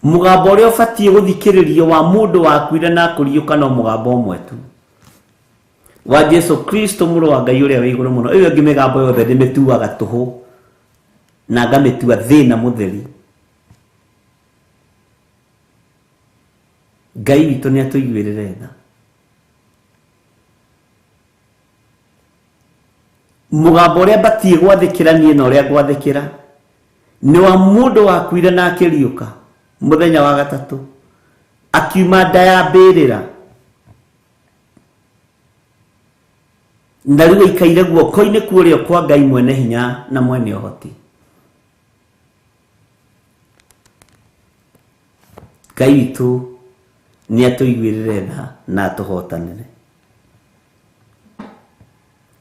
Mugambo uria ubatie guthikiririo wa mundu wakuire na kuriuka no mugambo umwe tu wa Jesu Kristo muru wa Ngai uria wi iguru muno. Iyo ngi migambo yothe ndimituaga tuhu na ngamitua thina mutheri. Ngai witu ni atuiguirire tha. Mugambo uria batie gwathikira nie na uria gwathikira ni wa mundu wakuire na akiriuka muthenya wa gatatu akiuma nda ya mbirira na riu ikaire guoko-ini kuria kwa Ngai mwene hinya na mwene uhoti. Ngai witu ni atuiguirire tha na atuhotanire.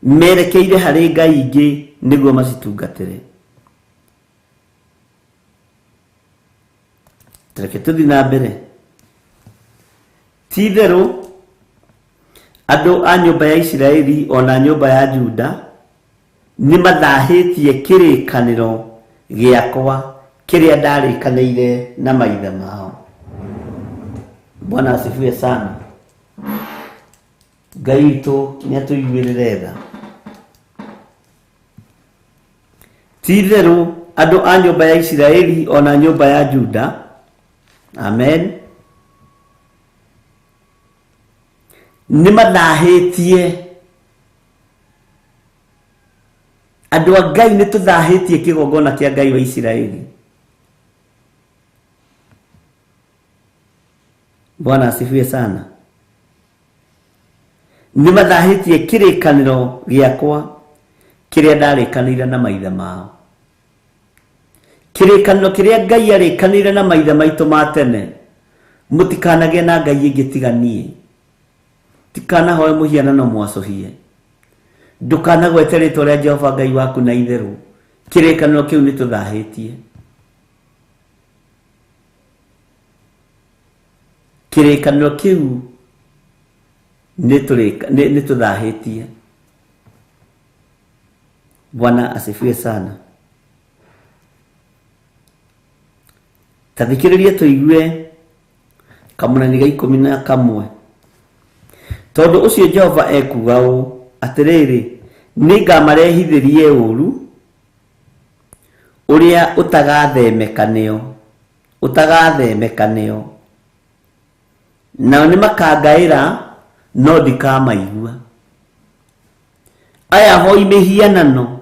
Merekeire hari ngai ingi niguo macitungatire. Reke tuthi na mbere. Titheru andu a nyumba ya Isiraeli ona nyumba ya Juda ni mathahitie kirikaniro giakwa kiria ndarikaniire na maithe mao. Bwana asifiwe sana. Ngai witu ni atuiguirire tha. Titheru andu a nyumba ya Isiraeli ona nyumba ya Juda, amen, ni mathahitie. Andu a Ngai ni tuthahitie kigongona kia Ngai wa Isiraeli. Bwana asifiwe sana. Ni mathahitie kirikaniro giakwa kiria ndarikanire na maithe mao. Kirikaniro kiria Ngai arikanire na maithe maitu ma tene. Mutikanage na ngai ingi tiganie. Tikana hoe muhianano mwacohie. Ndukanagwete ritwa ria Jehova Ngai waku na itheru. Kirikaniro kiu ni tuthahitie. Kirikaniro kiu ni tuthahitie. Bwana asifiwe sana. Tathikiririe tuigue kamunani ga 11. Tondu ucio Jehova ekuga u atiriri ningamarehithirie uru uria utagathemeka nio nao ni makangaira no ndikamaigua aya hoi mihianano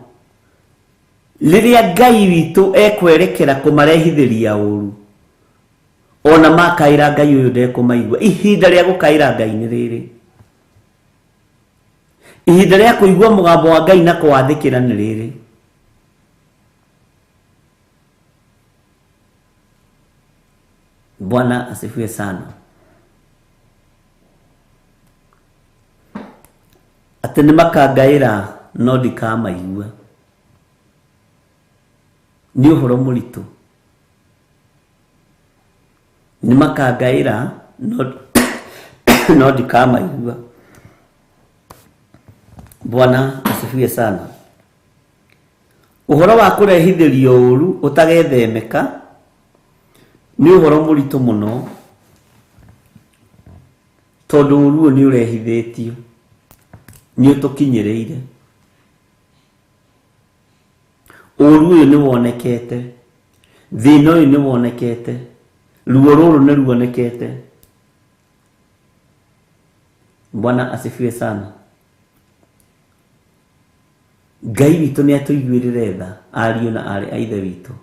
riria Ngai witu ekwerekera kumarehithiria uru ona makaira Ngai uyu ndekumaigua ihinda ria gukaira Ngai ni riri ihinda ria kuigua mugambo wa Ngai na kwathikira ni riri Bwana asifiwe sana ati ni makangaira no ndikamaigua ni uhoro muritu ni makangaira no ndikamaigua Bwana asifiwe sana uhoro wa kurehithirio uru utagethemeka ni uhoro muritu muno tondu uru ni urehithitio ni utukinyireire uru uyu ni wonekete thina uyu ni wonekete ruo ruru ni ruonekete Bwana asifiwe sana Ngai witu ni atuiguirire tha ariu na ari aithe witu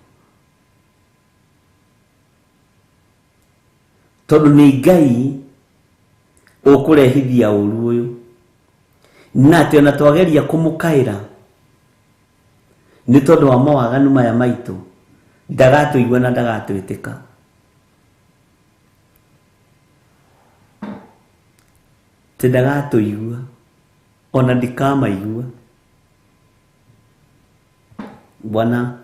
tondu ni Ngai ukurehithia uru uyu na ati ona twageria kumukaira ni tondu wa mawaganu maya maitu ndagatuigua na ndagatwitika ti ndagatuigua ona ndikamaigua Bwana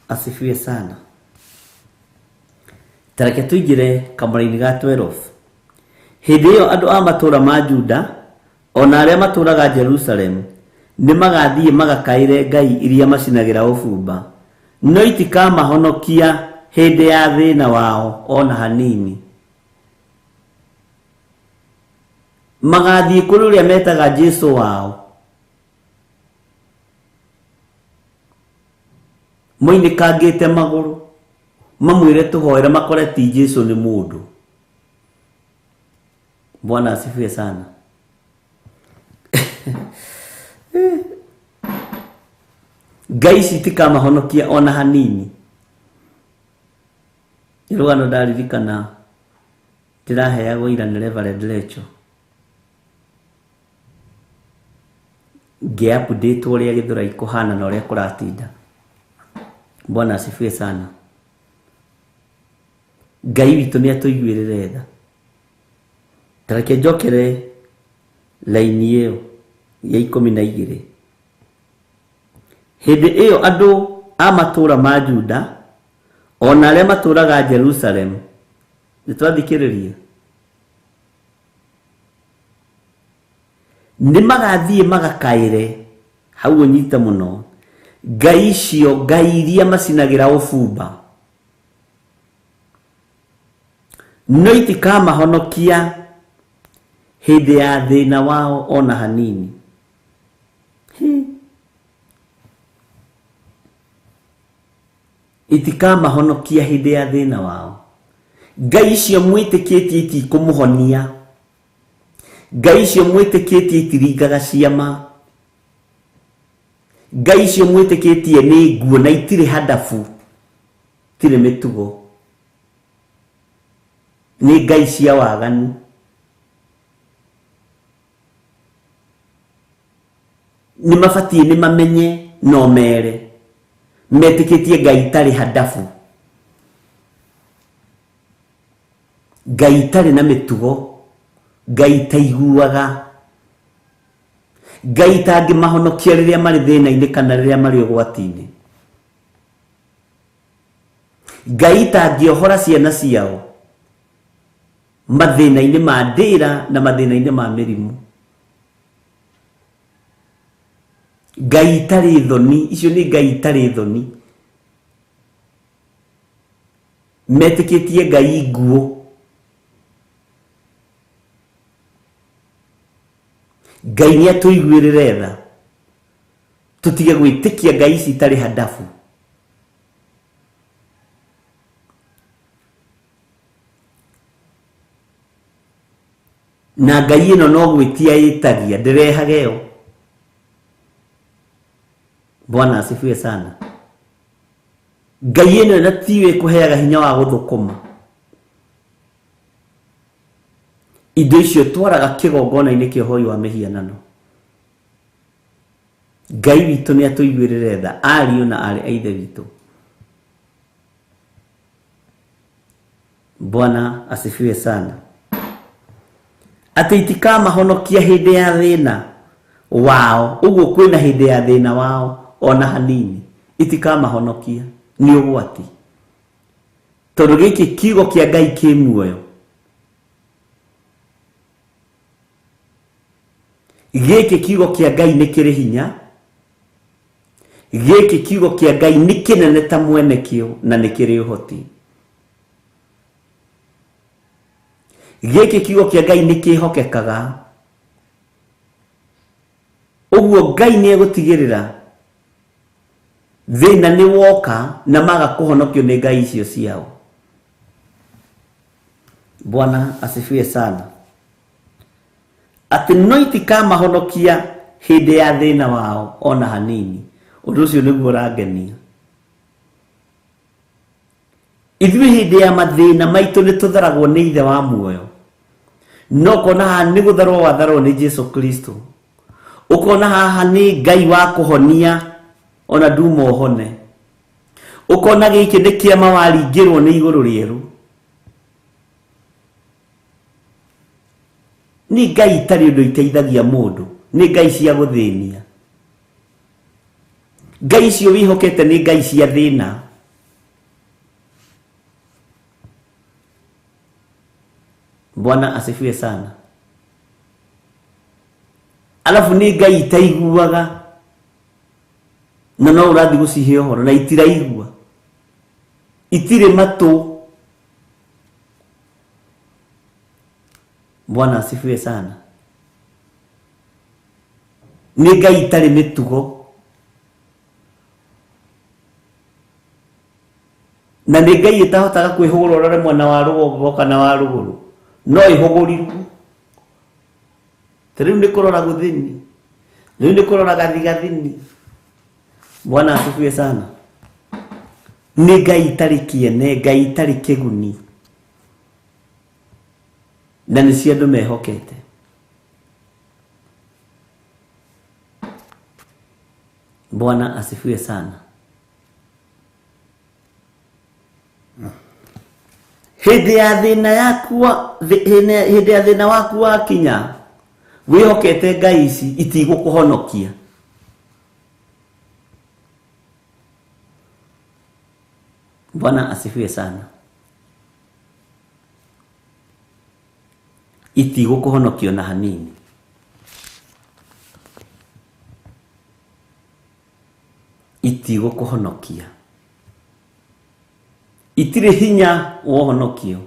asifiwe sana tareke tuigire kamaraini ga 12 hindi iyo andu a matura ma Juda ona aria maturaga Jerusalem ni magathie magakaire Ngai iria macinagira ubumba no itikamahonokia hindi ya thina wao ona hanini magathie kuri uria metaga Jesu wao moine kangite maguru mamwire tuhoera makore ti Jesu ni mundu Bwana asifiwe sana Ngai citikamahonokia ona hanini irugano ndaririkana ndiraheagwo ira ni Reverend Lecho nge-update uria Githurai kuhana na uria kuratinda Bwana asifiwe sana Ngai witu ni atuiguirire tha tareke njokere laini iyo ya 12 hindi iyo andu a matura ma Juda ona aria maturaga Jerusalem nitwathikiririe ni magathie magakaire hau nyita muno Ngai cio Ngai iria macinagira ubumba no itikamahonokia hindi ya thina wao ona hanini itikamahonokia hindi ya thina wao Ngai cio mwitikitie itikumuhonia Ngai cio mwitikitie itiringaga ciama Ngai cio mwitikitie ni nguo na itire hadafu tire mitugo ni Ngai cia waganu ni mafatie ni mamenye no mere metikitie Ngai tari hadafu Ngai tari na mitugo Ngai taiguaga Ngai tangi mahonokia riria mari thina-ini kana riria mari ugwati-ini Ngai tangi ohora ciana ciao mathina-ini ma ndira na mathina-ini ma mirimu Ngai tari thoni icio ni Ngai tari thoni metikitie Ngai nguo Ngai ni atuiguirire tha tutige gwitikia Ngai citari hadafu na Ngai ĩno no gwĩtia ĩtagia ndĩrehageo. Bwana asifiwe sana. Ngai ĩno na tiwe kũheaga hinya wa gũthũkũma. Indo icio twaraga kĩgongona-inĩ kĩa ũhoi wa mĩhianano. Ngai witũ nĩ atũiguĩrĩre tha, ariũ na arĩ a ithe witũ. Bwana asifiwe sana. Atĩ itikamahonokia hĩndĩ ya thĩna wao. Ũguo kwĩna hĩndĩ ya thĩna wao ona hanini. Itikamahonokia nĩ ũgwati. Tondũ gĩkĩ kiugo kĩa Ngai kĩ muoyo. Gĩkĩ kiugo kĩa Ngai nĩ kĩrĩ hinya. Gĩkĩ kiugo kĩa Ngai nĩ kĩnene ta mwene kĩo na nĩ kĩrĩ ũhoti. Gĩkĩ kiugo kĩa Ngai nĩ kĩhokekaga. Ũguo Ngai nĩ egũtigĩrĩra thĩna nĩ woka na maga kũhonokio nĩ ngai icio ciao. Bwana asifiwe sana. Atĩ no itikamahonokia hĩndĩ ya thĩna wao ona hanini. Ũndũ ũcio nĩguo ũrangenia. Ithuĩ hĩndĩ ya mathĩna maitũ nĩ tũtharagwo nĩ ithe wa muoyo. No kona haha nĩ gũtharwo watharwo nĩ Jesu Kristo. Ũkona haha nĩ Ngai wa kũhonia ona nduma ũhone. Ũkona gĩkĩ nĩ kĩama waringĩrwo nĩ igũrũ rĩerũ. Nĩ Ngai itarĩ ũndũ iteithagia mũndũ. Nĩ Ngai cia gũthĩnia. Ngai icio wĩhokete nĩ Ngai cia thĩna. Bwana asifiwe sana. Alafu nĩ Ngai itaiguaga. Na no ũrathi gũcihe ũhoro na itiraigua. Itirĩ matũ. Bwana asifiwe sana. Nĩ Ngai itarĩ mĩtugo. Na nĩ Ngai ĩtahotaga kwĩhũgũra ũrore mwena wa rũgongo kana wa rũgũrũ. No ĩhũgũrirwo. Rĩu nĩ kũrora gũthini. Rĩu nĩ kũrora gathigathini. Bwana asifiwe sana. Nĩ Ngai itarĩ kĩene, Ngai itarĩ kĩguni. Na nĩcio andũ mehokete. Bwana asifiwe sana. Hĩndĩ ya thĩna yaku hĩndĩ ya thĩna waku wakinya, wĩhokete ngai ici itigũkũhonokia. Bwana asifiwe sana. Itigũkũhonokio na hanini. Itigũkũhonokia. Itirĩ hinya wohonokio.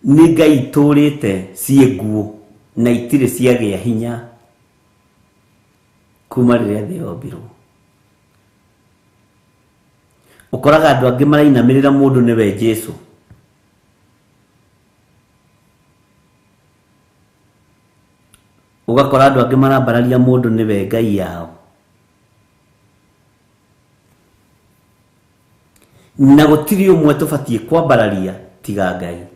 Nĩ ngai itũrĩte ciĩ nguo na itirĩ ciagĩa hinya kuma rĩrĩa thĩ yombirwo. Ũkoraga andũ angĩ marainamĩrĩra mũndũ nĩwe Jesũ. Ũgakora andũ angĩ marambararia mũndũ nĩwe ngai yao. Na gũtirĩ ũmwe tũbatiĩ kwambararia tiga Ngai.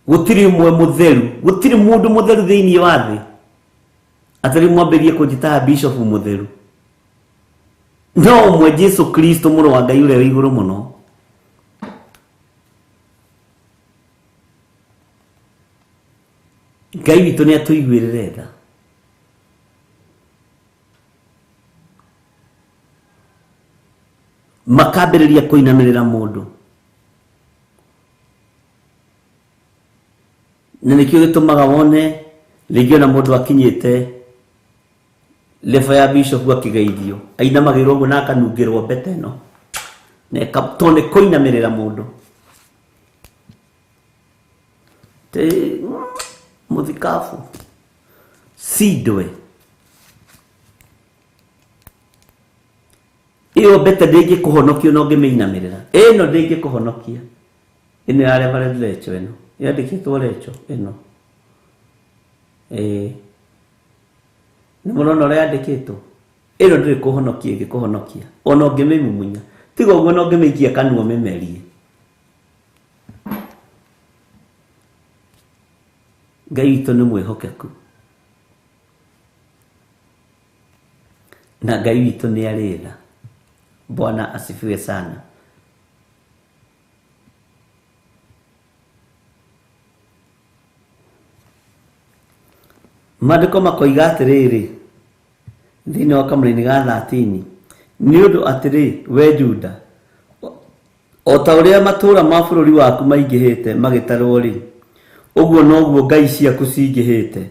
Gũtirĩ ũmwe mũtheru, gũtirĩ mũndũ mũtheru thĩinĩ wa thĩ. Atari mwambĩrie kũnjĩta bishop mũtheru. No ũmwe Jesũ Kristo mũrũ wa Ngai ũrĩa wĩ igũrũ mũno. Ngai witũ nĩ atũiguĩrĩre tha. Makambĩrĩria kũinamĩrĩra mũndũ. Na nĩkĩo gĩtũmaga wone rĩngĩ ona mũndũ akinyĩte level ya bishop akĩgeithio, ainamagĩrwo ũguo na akanungĩrwo mbete ĩno. Na tondũ nĩ kũinamĩrĩra mũndũ. Mũthikabu si ndwe. iyo bete ndingikuhonokia no ngimeinamirira ino ndingikuhonokia ino ya Reverend Lecho ino yandikitwo Lecho ino ni murono ria yandikitwo ino ndiri kuhonokia ngikuhonokia ono ngimimumunya tiga uguo no ngimikia kanua memerie Ngai witũ nĩ mwĩhokeku na Ngai witũ nĩ arĩ tha. Bwana asifiwe sana. Maandĩko makoiga atĩrĩrĩ thĩinĩ wa kamũra-inĩ ga 13 nĩ ũndũ atĩrĩ we Juda o ta ũrĩa matũũra ma bũrũri waku maingĩhĩte magĩtarwo rĩ ũguo noguo ngai ciaku cingĩhĩte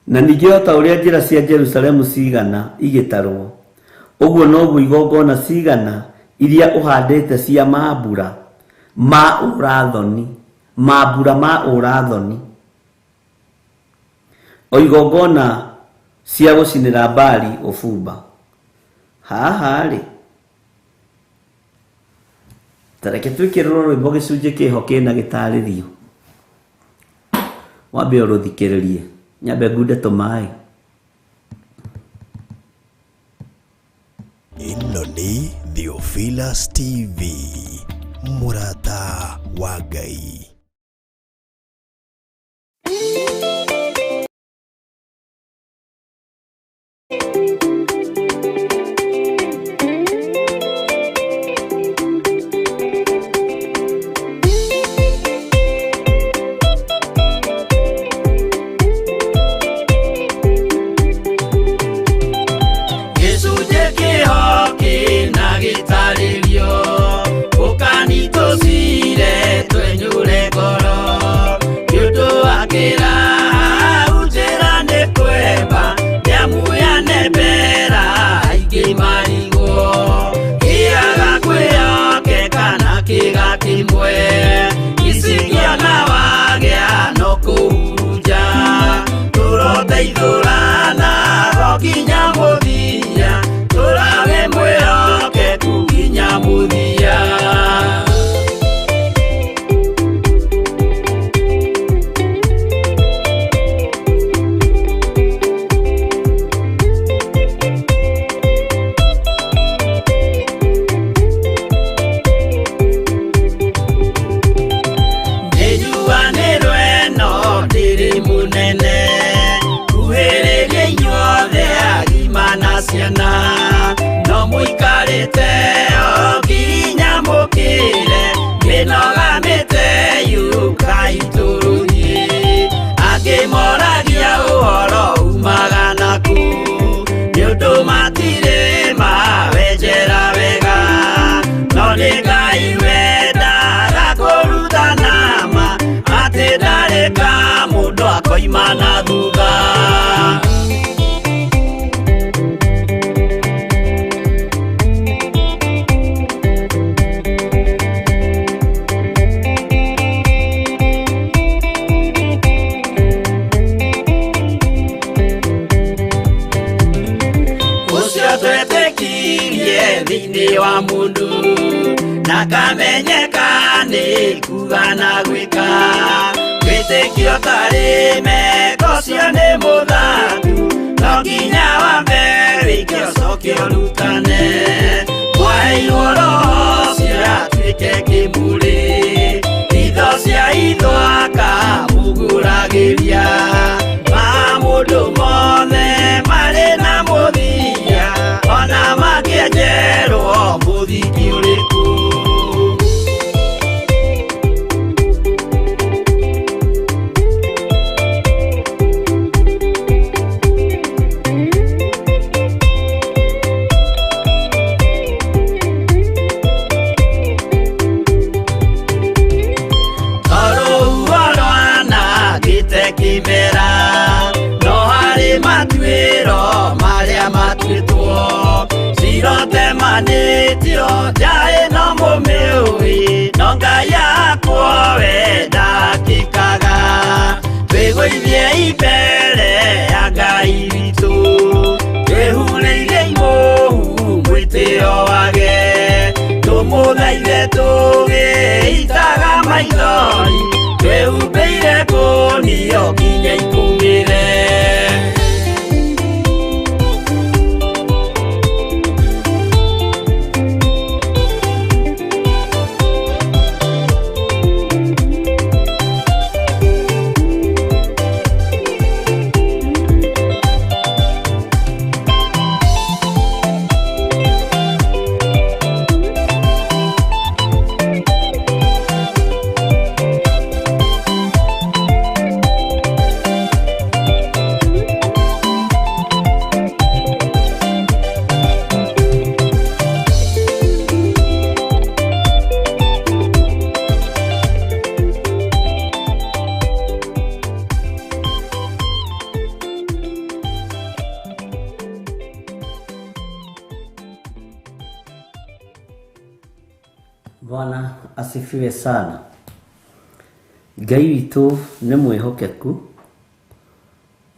na ningĩ o ta ũrĩa njĩra cia Jerusalemu cigana igĩtarwo ũguo noguo igongona cigana iria ũhandĩte cia mambura ma ũrathoni o igongona cia gũcinĩra Baali ũbumba. Haha rĩ tareke twĩkĩrĩrwo rwĩmbo gĩcunjĩ kĩho kĩna gĩtarĩrio wambe ũrũthikĩrĩrie nyambe ngunde tũmaĩ. Ĩno nĩ Theophilus TV, mũrata wa Ngai. Imana duga Ucio twetekirie thĩinĩ wa mũndũ na kamenyeka nĩ kuga na gwĩka wĩtĩkio tarĩ meko cio nĩ mũthatu no nginya wambe wĩke ũcoke ũrutane waheirwo roho cio atuĩke kĩmũrĩ itho cia ithwaka muguragĩria ma mũndũ mothe marĩ na mũthia ona makĩenjerwo mũthingi ũrĩkũ. Manitio jae no mumeui no Ngai yakwo we ndakĩkaga twĩgũithie imbere ya Ngai witũ twĩhurĩire imũhu mwĩtĩo wa ithe tũgĩitaga maithori twĩhumbĩire ngũnio nginya ikumĩre. Bwana asifiwe sana. Ngai witũ nĩ mwĩhokeku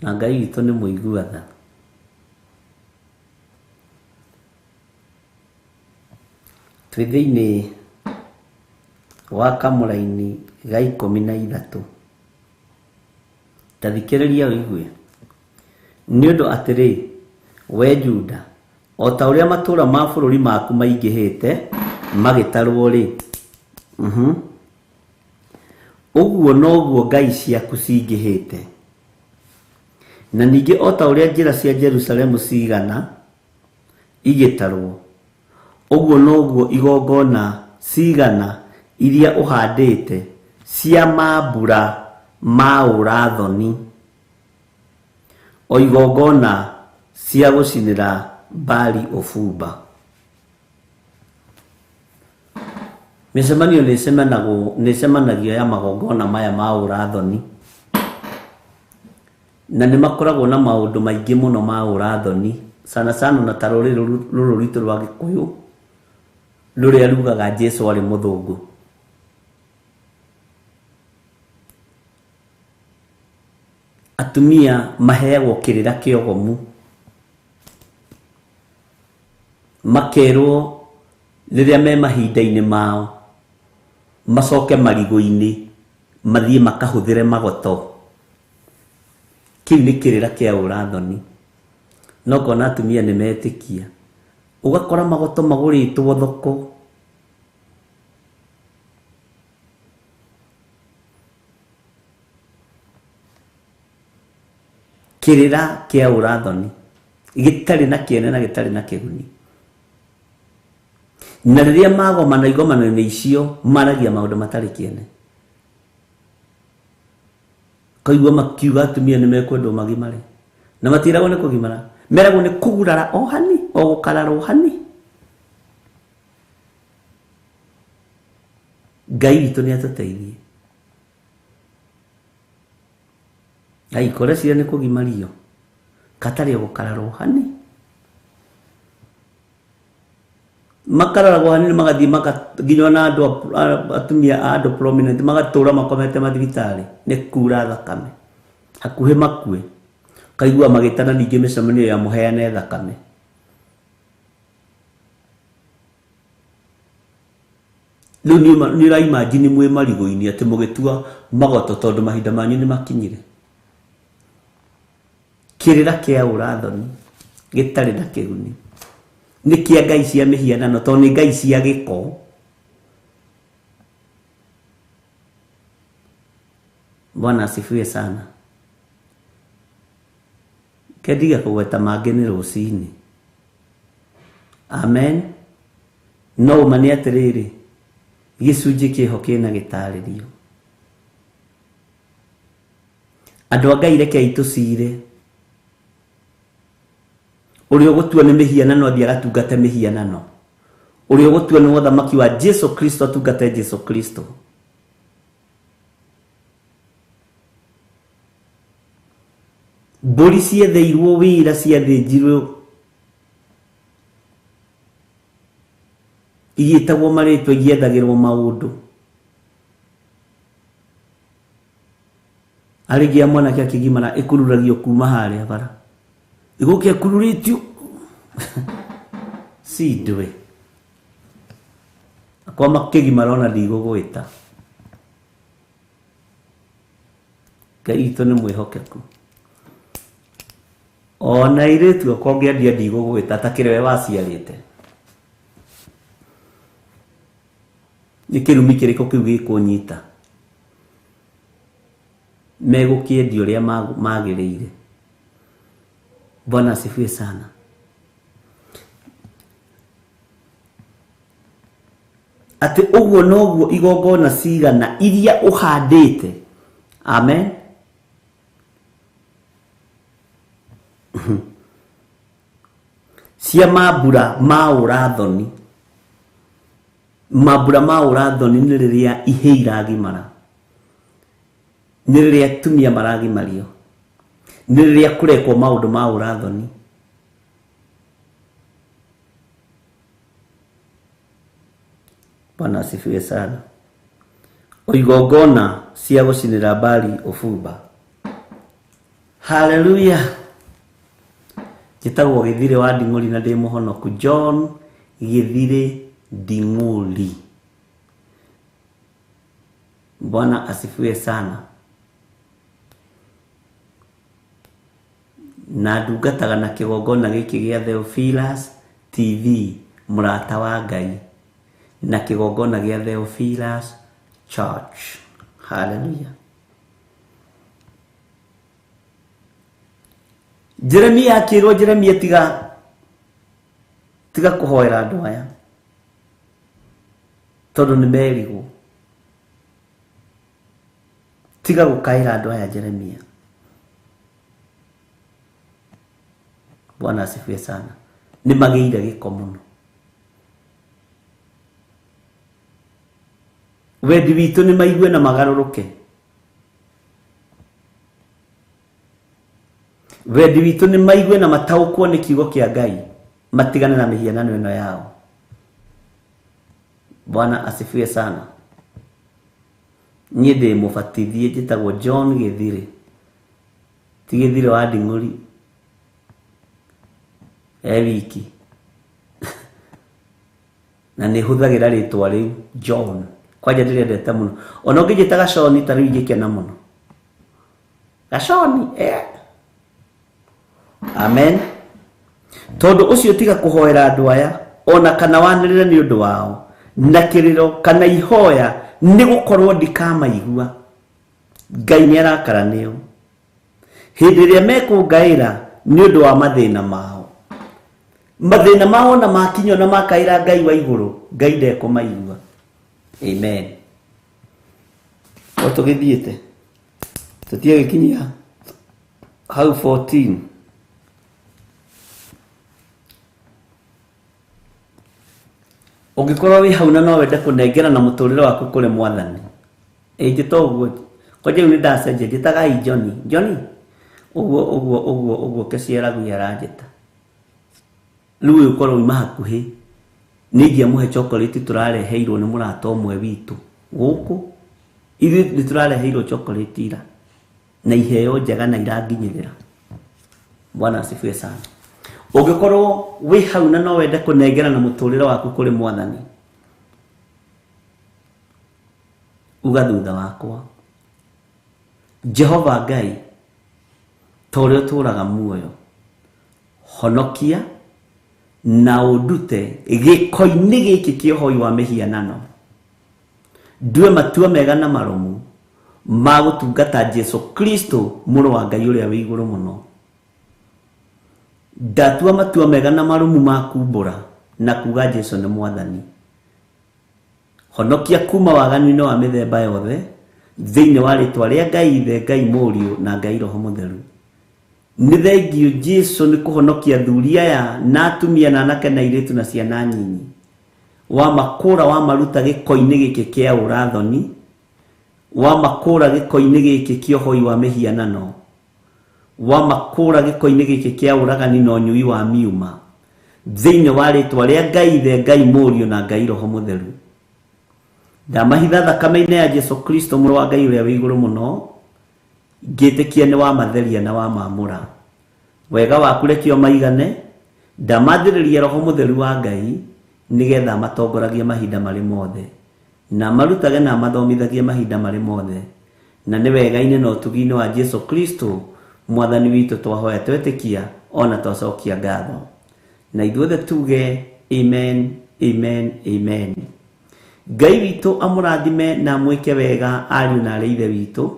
na Ngai witũ nĩ mũiguatha. Twĩ thĩinĩ wa kamũra-inĩ ga 13. Tathikĩrĩria ũigue. Nĩ ũndũ atĩrĩ, we Juda, o ta ũrĩa matũũra ma bũrũri maku maingĩhĩte magĩtarwo rĩ, ũguo noguo ngai ciaku cingĩhĩte. Na ningĩ o ta ũrĩa njĩra cia Jerusalemu cigana igĩtarwo, ũguo noguo igongona cigana iria ũhandĩte cia mambura ma ũrathoni, o igongona cia gũcinĩra Baali ũbumba. Mĩcemanio nĩcemanagio ya magongona maya ma ũrathoni, na nĩ makoragwo na maũndũ maingĩ mũno ma ũrathoni, sana na ta rũrĩrĩ rũrũ rwitũ rwa Gĩkũyũ rũrĩa rugaga Jesũ arĩ mũthũngũ. Atumia maheagwo kĩrĩra kĩogomu, makerwo rĩrĩa me mahinda-inĩ mao macoke marigũ-inĩ mathiĩ makahũthĩre magoto. Kĩu nĩ kĩrĩra kĩa ũrathoni. No kona atumia nĩ metĩkia, ũgakora magoto magũrĩtwo thoko, kĩrĩra kĩa ũrathoni gĩtarĩ na kĩene na gĩtarĩ na kĩguni. Na rĩrĩa magomana igomano-inĩ icio maragia maũndũ matarĩ kĩene, kaigua makiuga atumia nĩ mekwendwo magimare, na matiragwo nĩ kũgimara, meragwo nĩ kũgurara o hani, o gũkarara o hani. Ngai witũ nĩ atũteithie. Ngai koreciria nĩ kũgimario, katarĩ o gũkarara o hani. Makararagwo hanini magathiĩ nginya na andũ atumia a andũ prominent magatũũra makomete mathibitarĩ nĩ kuura thakame hakuhĩ makue. Kaigua magĩtana ningĩ mĩcemanio ya mũheane thakame. Rĩu nĩ ũraimagine mwĩ marigũ-inĩ atĩ mũgĩtua magoto tondũ mahinda manyu nĩ makinyire. Kĩrĩra kĩa ũrathoni gĩtarĩ na kĩguni nĩ kĩa ngai cia mĩhianano, tondũ nĩ ngai cia gĩko. Bwana asifiwe sana. Kendiga kũgweta mangĩ nĩ rũcinĩ. Amen. No ũma nĩ atĩrĩrĩ, gĩcunjĩ kĩho kĩna gĩtarĩrio. Andũ a Ngai rekei tũcire. Ũrĩa ũgũtua nĩ mĩhianano athiĩ agatungate mĩhianano. Ũrĩa ũgũtua nĩ ũthamaki wa Jesũ Kristo atungate Jesũ Kristo. Mbũri ciethĩirwo wĩra, ciathĩnjirwo igĩtagwo marĩtwa, igĩethagĩrwo maũndũ. Arĩgia mwanake akĩgimara ĩkururagio kuma harĩa bara. Igũkĩa kururĩtio si ndwe. kwa makegi marona ndigũgwĩta. Ngai witũ nĩ mwĩhokeku. Ona airĩtu akwa ũngĩendia ndigũgwĩta atakĩrĩ we waciarĩte. Nĩ kĩrumi kĩrĩkũ kĩu gĩkũnyita? Megũkĩendia ũrĩa magĩrĩire. Bwana asifiwe sana. Ati ũguo noguo igongona cigana iria ũhandĩte. Amen. Cia mambura ma ũrathoni. Mambura ma ũrathoni nĩ rĩrĩa ihĩ iragimara. Nĩ rĩrĩa atumia maragimario. Nĩ rĩrĩa kũrekwo maũndũ ma ũrathoni. Bwana asifiwe sana. Igongona cia gũcinĩra Baali ũbumba. Hallelujah. Gĩtagwo Gĩthire wa Nding'ũri na ndĩ mũhonoku. John Gĩthire Nding'ũri. Bwana asifiwe sana. Na ndungataga na kĩgongona gĩkĩ gĩa Theophilus TV, mũrata wa Ngai, na kĩgongona gĩa Theophilus Church. Hallelujah. Jeremia akĩrwo Jeremia tiga kũhoera andũ aya tondũ nĩ merigwo. Tiga gũkaĩra andũ aya Jeremia. Bwana asifiwe sana. Nĩ magĩire gĩko mũno. Wendi witũ nĩ maigue na magarũrũke. Wendi witũ nĩ maigue na mataũkwo nĩ kiugo kĩa Ngai, matigane na mĩhianano ĩno yao. Bwana asifiwe sana. Niĩ ndĩ mũbatithie njĩtagwo John Gĩthire. Ti Gĩthire wa Nding'ũri. Wiki. Na nĩ hũthagĩra rĩtwa rĩu John. Kwanja ndĩrendete mũno. Ona ũngĩnjĩta Gaconi ta rĩu ingĩkena mũno. Gaconi, Amen. Tondũ ũcio tiga kũhoera andũ aya, ona kana wanĩrĩre nĩ ũndũ wao, na kĩrĩro kana ihoya nĩ gũkorwo ndikamaigua. Ngai nĩ arakara nĩo. Hĩndĩ ĩrĩa mekũngaĩra nĩ ũndũ wa mathĩna mao. Mathĩna mao na makinywo na makaĩra Ngai wa igũrũ, Ngai ndekũmaigua. Amen. Tũgĩthiĩte. Tũtiagĩkinyia hau 14. Ũngĩkorwo wĩ hau na no wende kũnengera na mũtũrĩre waku kũrĩ Mwathani. Ĩngĩta ũguo. Kwanja nĩ ndacenjia njĩtaga Johnny. Johnny. Ũguo kĩciaragu yaranjĩta. Rĩu ũkorwo uma hakuhĩ. Nĩngĩa mũhe chocolate tũrareheirwo nĩ mũrata ũmwe witũ. Gũkũ ithuĩ nĩ tũrareheirwo chocolate ira. Na iheo njega na iranginyĩrĩra. Bwana asifiwe sana. Ũngĩkorwo wĩ hau na no wende kũnengera na mũtũrĩre waku kũrĩ Mwathani. Uga thutha wakwa. Jehova Ngai, ta ũrĩa ũtũũraga muoyo, honokia na ũndute gĩko-inĩ gĩkĩ kĩa ũhoi wa mĩhianano. Ndue matua mega na marũmu ma gũtungata Jesu Kristo mũrũ wa Ngai ũrĩa wĩ igũrũ mũno. Ndatua matua mega na marũmu ma kumbũra na kuga Jesu nĩ Mwathani. Honokia kuma waganu-inĩ wa mĩthemba yothe thĩinĩ wa rĩtwa rĩa Ngai Ithe, Ngai Mũriũ na Ngai Roho Mũtheru. Nĩ thengio Jesu nĩ kũhonokia thuri aya na atumia na anake na airĩtu na ciana nyinyi. Wa makũra wa maruta gĩko-inĩ gĩkĩ kĩa ũrathoni, wa makũra gĩko-inĩ gĩkĩ kĩa ũhoi wa mĩhianano, wa makũra gĩko-inĩ gĩkĩ kĩa ũragani na ũnyui wa miuma thĩinĩ wa rĩtwa rĩa Ngai Ithe, Ngai Mũriũ na Ngai Roho Mũtheru. Ndamahitha thakame-inĩ ya Jesu Kristo mũrũ wa Ngai ũrĩa wĩ igũrũ mũno, ngĩtĩkia nĩ wa matheria na wa maamũra. Wega waku rekio maigane, ndamathĩrĩria Roho Mũtheru wa Ngai nigetha matongoragie mahinda marĩ mothe na marutage na mathomithagie mahinda marĩ mothe na nĩ wega-inĩ na ũtugi-inĩ wa Jesu Kristo mwathani witũ twahoya twetĩkia ona twacokia ngatho na ithuothe tuge amen amen amen. Ngai witũ amũrathime na mwĩke wega ariũ na arĩ ithe witũ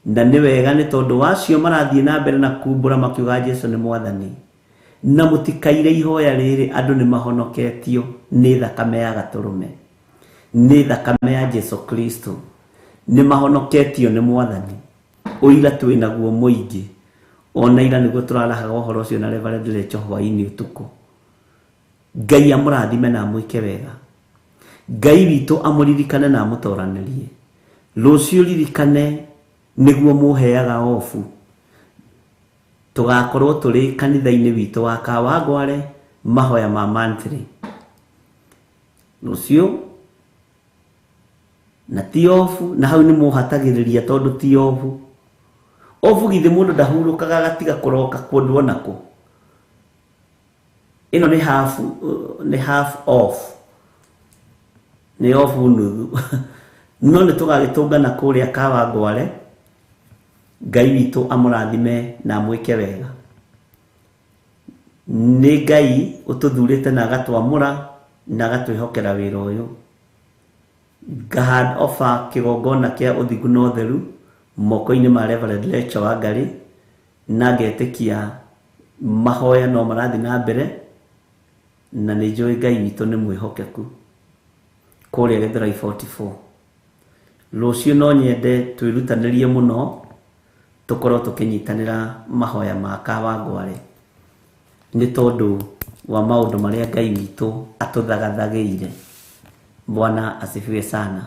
na nĩ wega nĩ tondũ wacio marathiĩ na mbere na kumbũra makiuga Jesu nĩ mwathani na mũtikaire ihoya rĩrĩ andũ nĩ mahonoketio nĩ thakame ya gatũrũme nĩ thakame ya Jesu Kristo nĩ mahonoketio nĩ mwathani ũira twĩ naguo mũingĩ ona ira nĩguo tũrarahaga ũhoro ũcio na Reverend Rachel hwaĩ-inĩ ũtukũ. Ngai amũrathime na mwĩke wega. Ngai witũ amũririkane na amũtoranĩrie rũciũ ririkane nĩguo mũheaga ofu tũgakorwo tũrĩ kanitha-inĩ witũ wa Kawangware mahoya ma monthly rũciũ na ti ofu na hau nĩ mũhatagĩrĩria tondũ ti ofu githĩ mũndũ ndahurũkaga gatiga kũroka kũndũ onako ĩno nĩ half off nĩ ofu nuthu no nĩ tũgagĩtũngana kũrĩa Kawangware. Ngai witũ amũrathime na mwĩke wega. Nĩ Ngai ũtũthurĩte na agatwamũra na agatwĩhokera wĩra ũyũ. Ngahand offer kĩgongona kĩa ũthingu na ũtheru moko-inĩ ma Reverend Rachel Wangarĩ na ngetĩkia mahoya no marathiĩ na mbere na nĩ njũĩ Ngai witũ nĩ mwĩhokeku kũrĩa Gĩthũrai 44. Rũciũ no nyende twĩrutanĩrie mũno tukorwo tukinyitanĩra mahoya ma Kawangware nĩ tondũ wa maũndũ marĩa Ngai witũ atũthagathagĩire. Bwana asifiwe sana.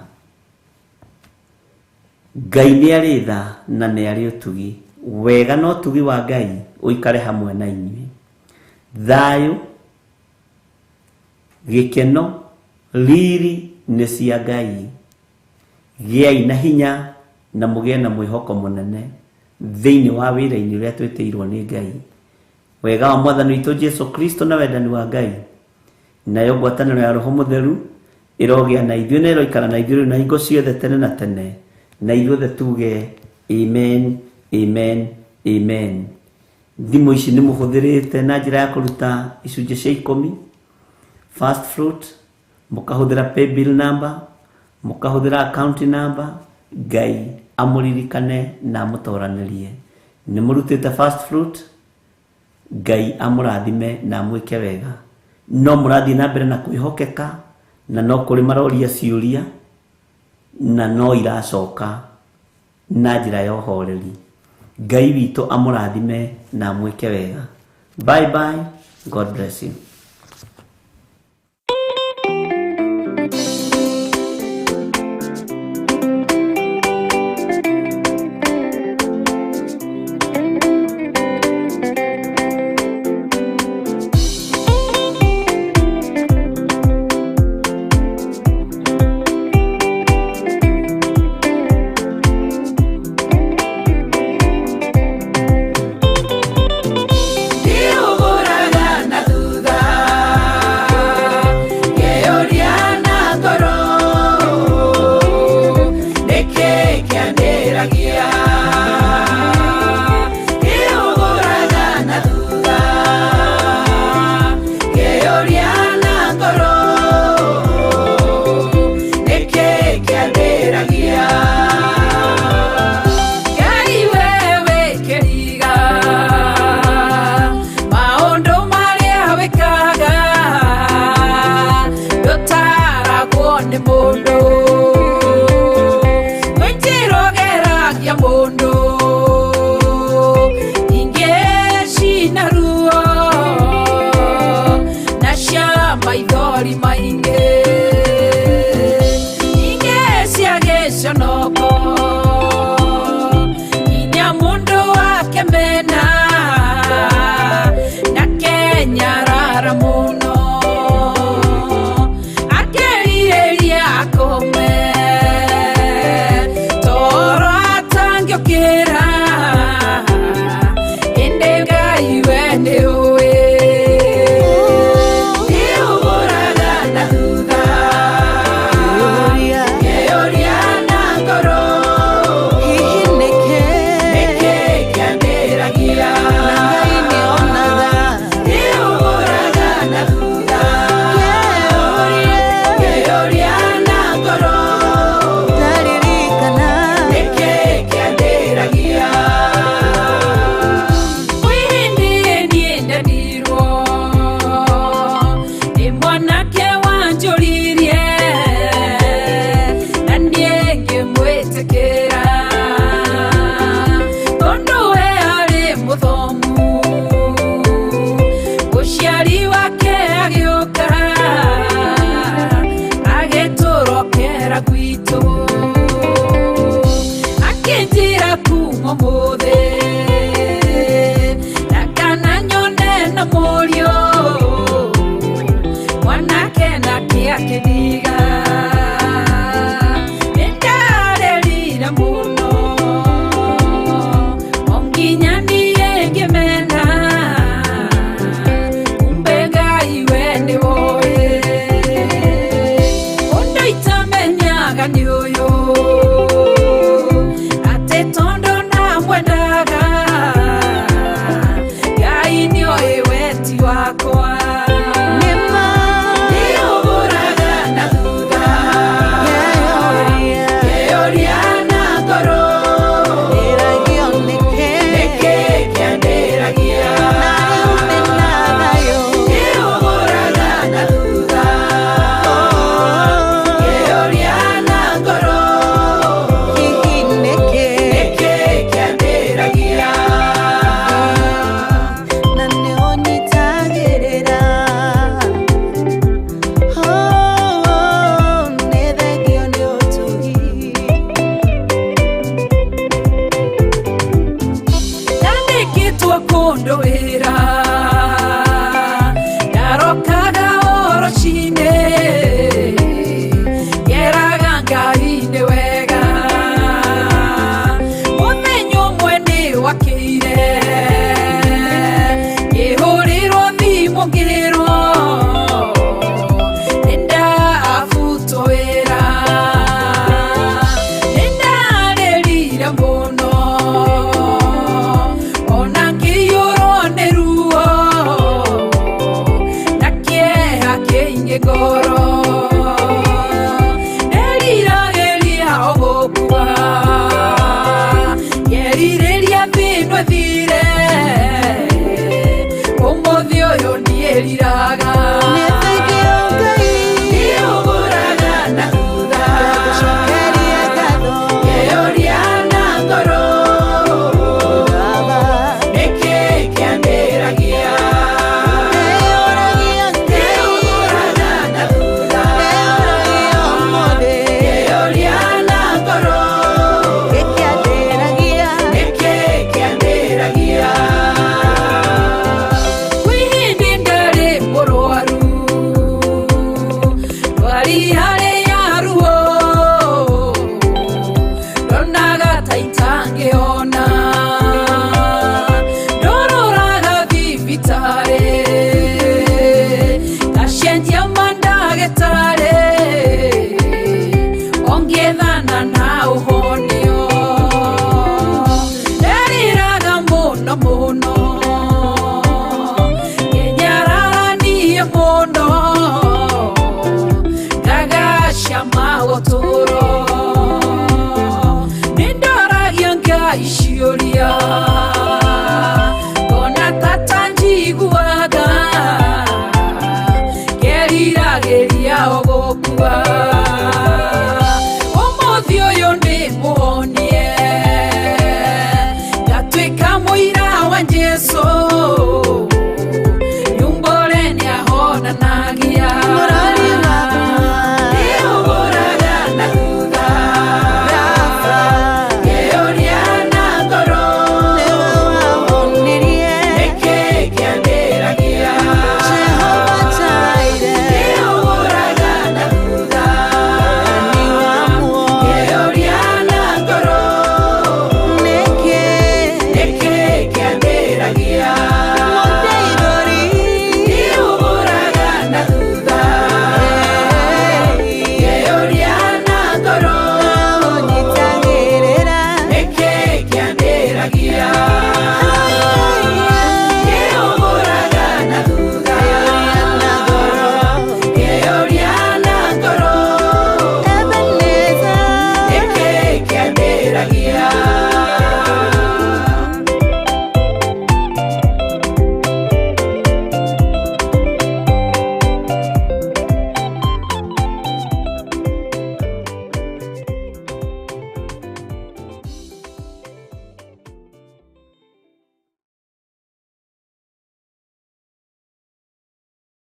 Ngai nĩ arĩ tha na nĩ arĩ ũtugi wega no ũtugi wa Ngai ũikare hamwe na inyuĩ. Thayũ gĩkeno riri nĩ cia Ngai. Gĩai na hinya na mũgĩe na mwĩhoko mũnene thĩinĩ wa wĩra-inĩ ũrĩa twĩtĩirwo nĩ Ngai. Wega wa mwathani witũ Jesu Kristo na wendani wa Ngai nayo ngwatanĩro ya Roho Mũtheru ĩrogĩa na ithuĩ na ĩroikara na ithuĩ na hingo ciothe tene na tene na ithuothe tuge amen amen amen. Thimũ ici nĩ mũhũthĩrĩte na njĩra ya kũruta icunjĩ cia 10 first fruit mũkahũthĩra paybill number mũkahũthĩra account number. Ngai amũririkane na amũtoranĩrie. Nĩ mũrutĩte first fruit. Ngai amũrathime na mwĩke wega. No mũrathiĩ na mbere na kwĩhokeka na no kũrĩ maroria ciũria na no iracoka na njĩra ya ũhoreri. Ngai witũ amũrathime na mwĩke wega. Bye bye. God bless you. Ndiũgũraga na thutha mundu wira yarokaga orochine yeraga Ngai wega mumenyo mwene wakeire ihuriro thimugiro enda afuto wira enda rerira muno ona ngiyurone ruo nakieha keinge goro erira ogokua yerireria thino thire umuthi uyu nieriraga